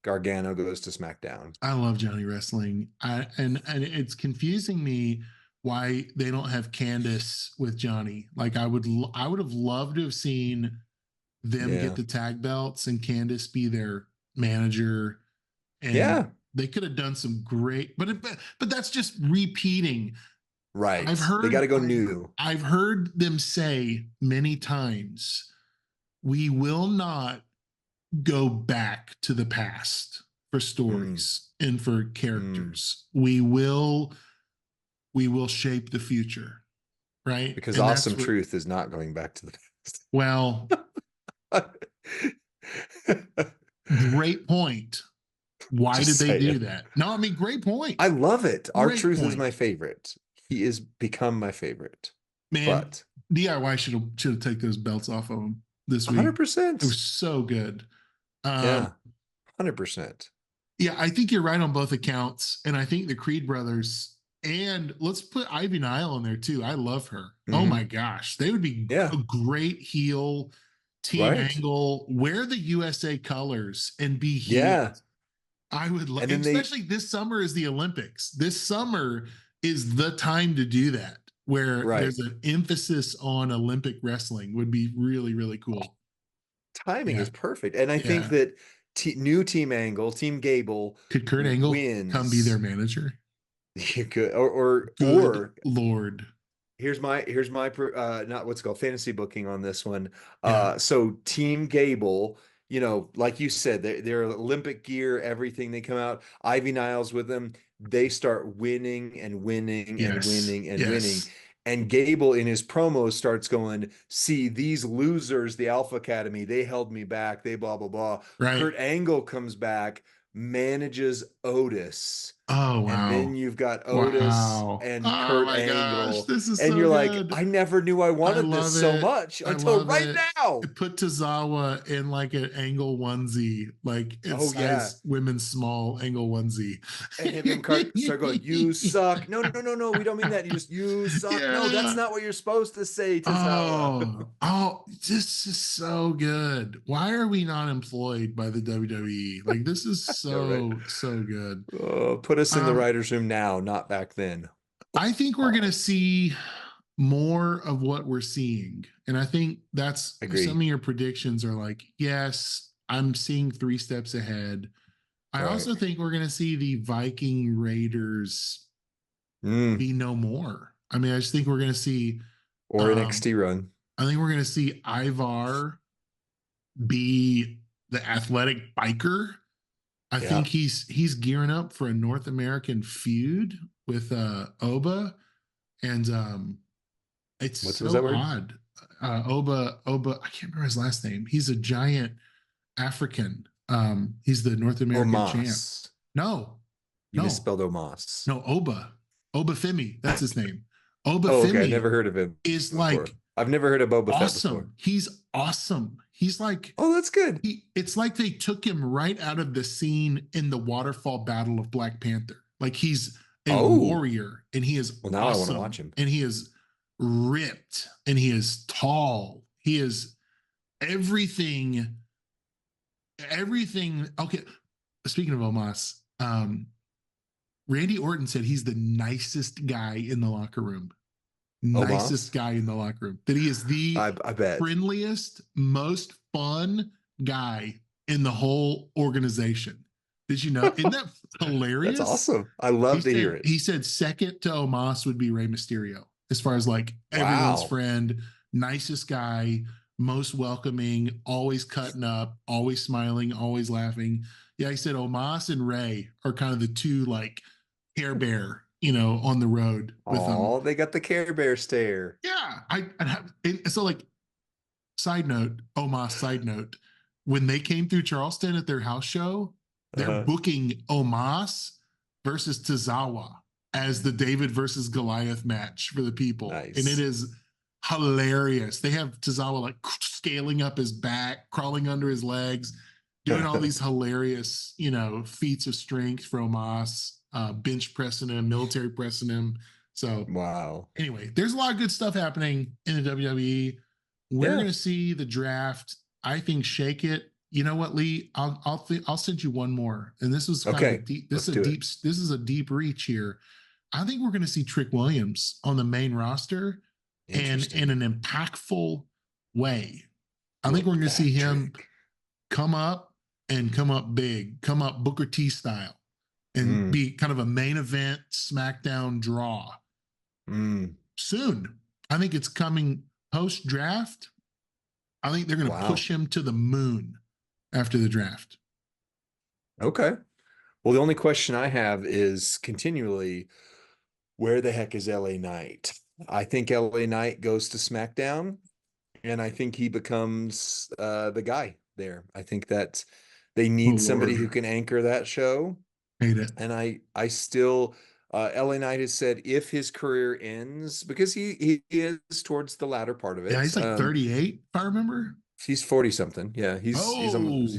Gargano goes to SmackDown. I love Johnny Wrestling. And it's confusing me why they don't have Candace with Johnny. Like I would have loved to have seen them get Yeah. the tag belts and Candace be their manager, and Yeah. they could have done some great, but that's just repeating. Right. I've They got heard to go new. I've heard them say many times, we will not go back to the past for stories and for characters. We will shape the future, right? Because And Awesome that's what, Truth is not going back to the well, past. great point. Why Just did they do saying. that? No, I mean, great point. I love it. Our Great Truth is point. my favorite. He is become my favorite. Man, But DIY should have taken those belts off of him this week. 100%. It was so good. Yeah. 100%. Yeah, I think you're right on both accounts. And I think the Creed brothers, and let's put Ivy Nile in there too. I love her. Oh my gosh. They would be a great heel team angle, wear the USA colors and be healed. Yeah. I would love, especially this summer is the Olympics. This summer is the time to do that, where there's an emphasis on Olympic wrestling. Would be really, really cool. Timing is perfect. And I think that new Team Angle, Team Gable, could Kurt Angle wins. come be their manager? You could, or Lord. Here's my not what's called fantasy booking on this one. Yeah. So Team Gable, like you said, they're Olympic gear, everything. They come out, Ivy Niles with them. They start winning and winning and winning and winning. And Gable in his promos starts going, see, these losers, the Alpha Academy, they held me back. They blah, blah, blah. Right. Kurt Angle comes back, manages Otis. Oh, wow. And then you've got Otis and Kurt Angle. Gosh, this is and so you're good. like, I never knew I wanted this so much until right now. Put Tozawa in like an angle onesie, like it's size women's small angle onesie. And him and Kurt start going, you suck. No, we don't mean that. You suck. Yeah. No, that's not what you're supposed to say, Tozawa. This is so good. Why are we not employed by the WWE? Like, this is so good. Put us in the writer's room now, not back then. I think we're going to see more of what we're seeing. And I think that's some of your predictions are like, yes, I'm seeing 3 steps ahead. I also think we're going to see the Viking Raiders be no more. I mean, I just think we're going to see, Or um, NXT run. I think we're going to see Ivar be the athletic biker. I Yeah. think he's gearing up for a North American feud with Oba, and it's Was that so word? odd. Oba, I can't remember his last name. He's a giant African. He's the North American champ. Omos. No, You no, misspelled Omos. no, Oba Femi. That's his name. Oba Oh, okay. I Femi never heard of him is before. like I've never heard of Boba Fett before. awesome. He's awesome. He's like Oh, that's good. it's like they took him right out of the scene in the waterfall battle of Black Panther. Like he's a Oh, warrior and he is well, now I want to watch awesome him. and he is ripped and he is tall. He is everything. Everything. Okay. Speaking of Omos, Randy Orton said he's the nicest guy in the locker room. Nicest Omos? guy in the locker room. That he is the I bet. friendliest, most fun guy in the whole organization. Did you know? Isn't that hilarious? That's awesome. I love to hear it. He said second to Omos would be Rey Mysterio, as far as like everyone's Wow. friend, nicest guy, most welcoming, always cutting up, always smiling, always laughing. Yeah, he said Omos and Rey are kind of the two like Care Bear, on the road with them. Oh, they got the Care Bear stare. Yeah, so like side note, when they came through Charleston at their house show, they're booking Omos versus Tozawa as the David versus Goliath match for the people. Nice. And it is hilarious. They have Tozawa like scaling up his back, crawling under his legs, doing all these hilarious, feats of strength for Omos, bench pressing him, military pressing him. So wow. Anyway, there's a lot of good stuff happening in the WWE. We're going to see the draft. I think shake it. You know what, Lee? I'll send you one more. And this is kind of a deep, this is a deep reach here. I think we're going to see Trick Williams on the main roster and in an impactful way. I think we're going to see him come up big, come up Booker T style and be kind of a main event SmackDown draw. Soon. I think it's coming post draft. I think they're going to push him to the moon after the draft. Okay. Well, the only question I have is continually, where the heck is LA Knight? I think LA Knight goes to SmackDown and I think he becomes the guy there. I think that they need somebody who can anchor that show. Hate it. And I still LA Knight has said if his career ends, because he is towards the latter part of it. Yeah, he's like 38, if I remember. He's 40 something. Yeah, he's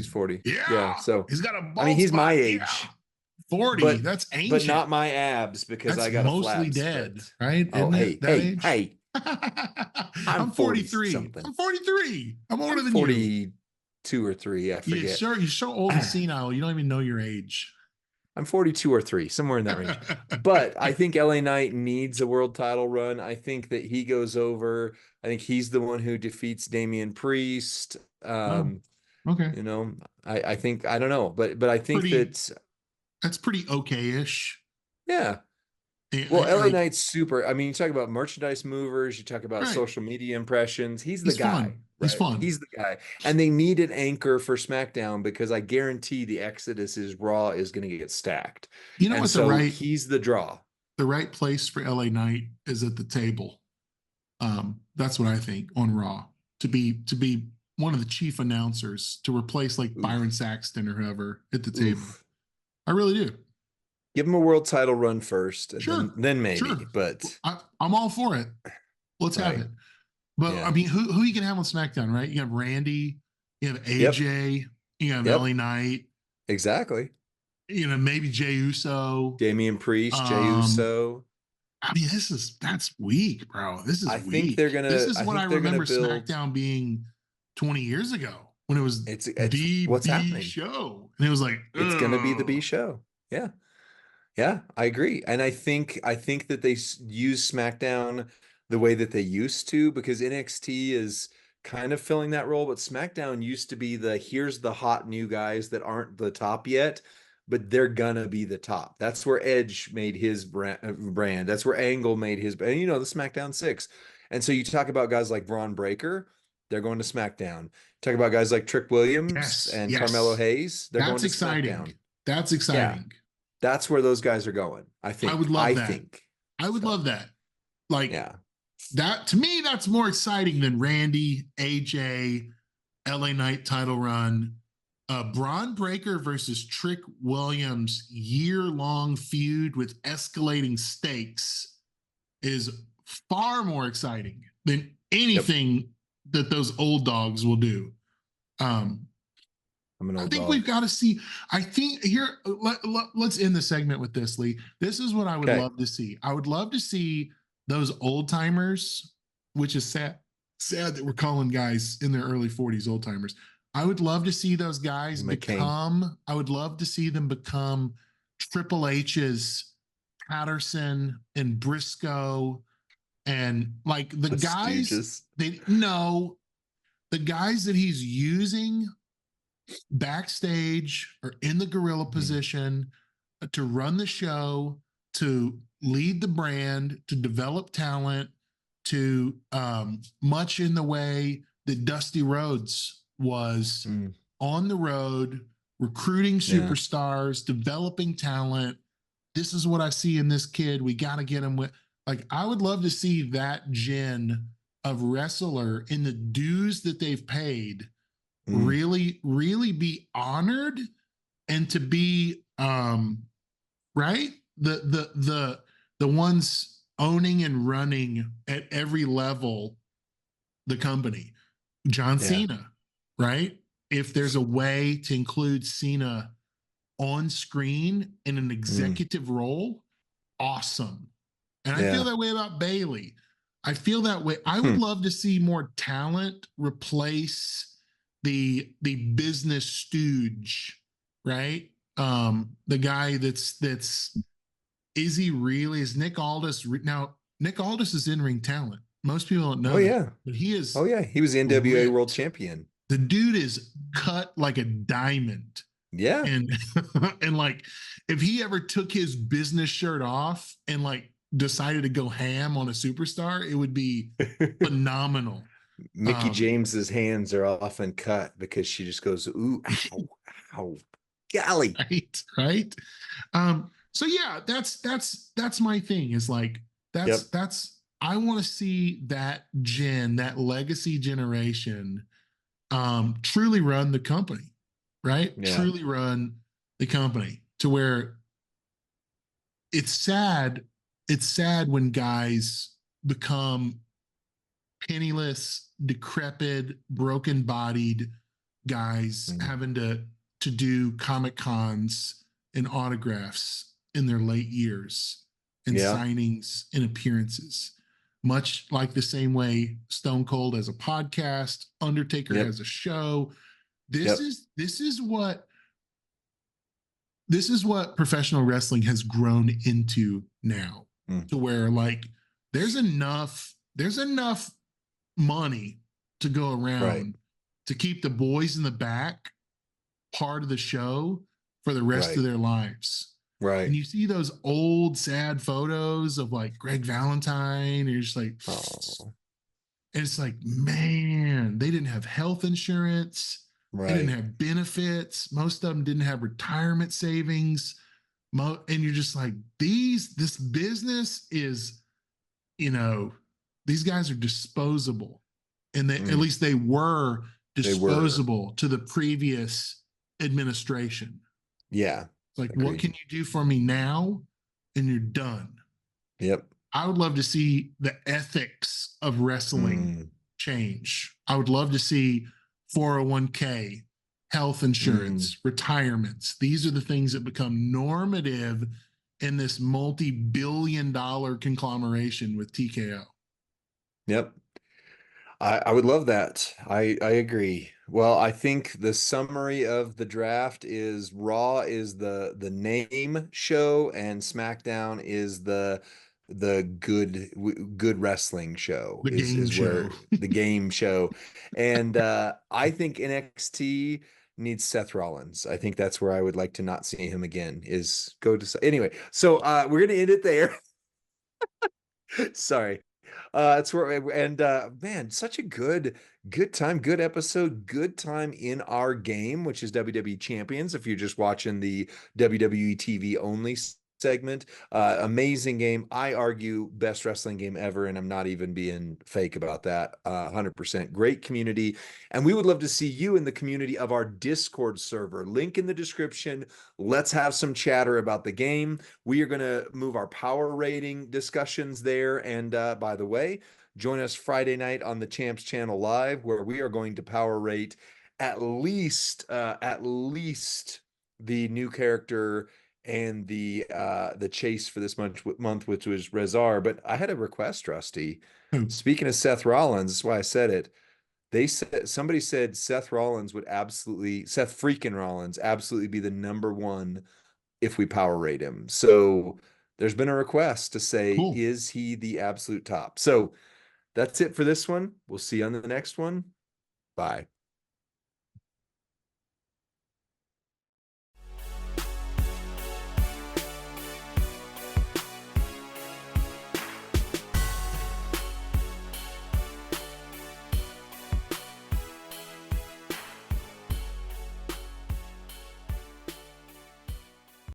40. Yeah. So he's got a bald he's spot. my age. Yeah. 40. That's ancient. But not my abs because that's I got mostly dead, right? Oh, hey. I'm 43. I'm 43. I'm older than 42 or 3. I forget. You're so old and senile. You don't even know your age. I'm 42 or 3, somewhere in that range. But I think LA Knight needs a world title run. I think that he goes over. I think he's the one who defeats Damian Priest. Okay. I think, I don't know, but I think that's pretty okay-ish. Yeah. Well, LA Knight's super. I mean, you talk about merchandise movers, you talk about social media impressions. He's the guy. Fun. He's fun. He's the guy. And they need an anchor for SmackDown because I guarantee the Exodus is Raw is going to get stacked. You know what? He's the draw. The right place for LA Knight is at the table. That's what I think on Raw to be one of the chief announcers to replace like Byron Saxton or whoever at the table. I really do. Give him a world title run first, and then maybe. Sure. But I'm all for it. Let's have it. But I mean, who you can have on SmackDown, right? You have Randy, you have AJ, you have LA Knight. Exactly. Maybe Jey Uso, Damian Priest, Jey Uso. I mean, that's weak, bro. This is weak. Think they're gonna. This is what I remember SmackDown being 20 years ago when it was the what's B happening show, and it was like it's gonna be the B show. Yeah. Yeah, I agree. And I think that they use SmackDown the way that they used to because NXT is kind of filling that role, but SmackDown used to be here's the hot new guys that aren't the top yet. but they're gonna be the top. That's where Edge made his brand. That's where Angle made his, and you know, the SmackDown 6. And so you talk about guys like Braun Breaker, they're going to SmackDown. Talk about guys like Trick Williams Yes, and Carmelo yes. Hayes, they're going That's to exciting. SmackDown. That's Yeah, exciting. that's where those guys are going. I I would think. love I that. think. I would So, love that. Like yeah. that to me, that's more exciting than Randy, AJ, LA Knight title run. Braun Breaker versus Trick Williams year-long feud with escalating stakes is far more exciting than Yep. anything that those old dogs will do. Um, I'm an I old think dog. we've got to see. I think here, let's end the segment with this, Lee. This is what I would Okay. love to see. I would love to see those old timers, which is sad that we're calling guys in their early 40s old timers. I would love to see those guys McCain. I would love to see them become Triple H's Patterson and Briscoe and like the The guys Stooges. they know the guys that he's using backstage or in the gorilla position to run the show, to lead the brand, to develop talent, to much in the way that Dusty Rhodes was on the road, recruiting superstars, developing talent. This is what I see in this kid. We got to get him with, like, I would love to see that gen of wrestler in the dues that they've paid really, really be honored and to be right the ones owning and running at every level the company. John Cena, right? If there's a way to include Cena on screen in an executive role, awesome. And I feel that way about Bailey. I feel that way. I would love to see more talent replace the business stooge, right? The guy that's is he really, is Nick Aldis now? Nick Aldis is in-ring talent. Most people don't know that, but he is. Oh yeah, he was the NWA world ripped. champion. The dude is cut like a diamond. Yeah. And and like if he ever took his business shirt off and like decided to go ham on a superstar, it would be phenomenal. Mickey James's hands are often cut because she just goes, ooh, ow, ow, golly. Right. So yeah, that's my thing, is like that's I want to see that that legacy generation truly run the company, right? Yeah. Truly run the company to where it's sad. It's sad when guys become penniless, decrepit, broken bodied guys having to do comic cons and autographs in their late years and signings and appearances. Much like the same way Stone Cold has a podcast, Undertaker has a show. This is what professional wrestling has grown into now, to where like there's enough money to go around to keep the boys in the back part of the show for the rest of their lives. Right. And you see those old sad photos of like Greg Valentine, and you're just like, oh. And it's like, man, they didn't have health insurance. They didn't have benefits. Most of them didn't have retirement savings. And you're just like, this business is, these guys are disposable. And they, at least they were disposable to the previous administration. Yeah. Like, what can you do for me now? And you're done. Yep. I would love to see the ethics of wrestling change. I would love to see 401k, health insurance, retirements. These are the things that become normative in this multi-billion-dollar conglomeration with TKO. Yep. I would love that. I agree. Well, I think the summary of the draft is Raw is the name show and SmackDown is the good wrestling show. The game where show. the game show. And I think NXT needs Seth Rollins. I think that's where I would like to not see him again, is go to anyway. So we're gonna end it there. Sorry. That's where, and man, such a good time, good episode, good time in our game, which is WWE Champions. If you're just watching the WWE TV only segment, amazing game. I argue best wrestling game ever, and I'm not even being fake about that. 100% great community, and we would love to see you in the community of our Discord server. Link in the description. Let's have some chatter about the game. We are going to move our power rating discussions there. And by the way, join us Friday night on the Champs Channel Live, where we are going to power rate at least the new character and the chase for this month, which was Rezar. But I had a request, Rusty. Hmm. Speaking of Seth Rollins, that's why I said it. Somebody said Seth freaking Rollins absolutely be the number one if we power rate him. So there's been a request to say, Cool. is he the absolute top? So that's it for this one. We'll see you on the next one. Bye.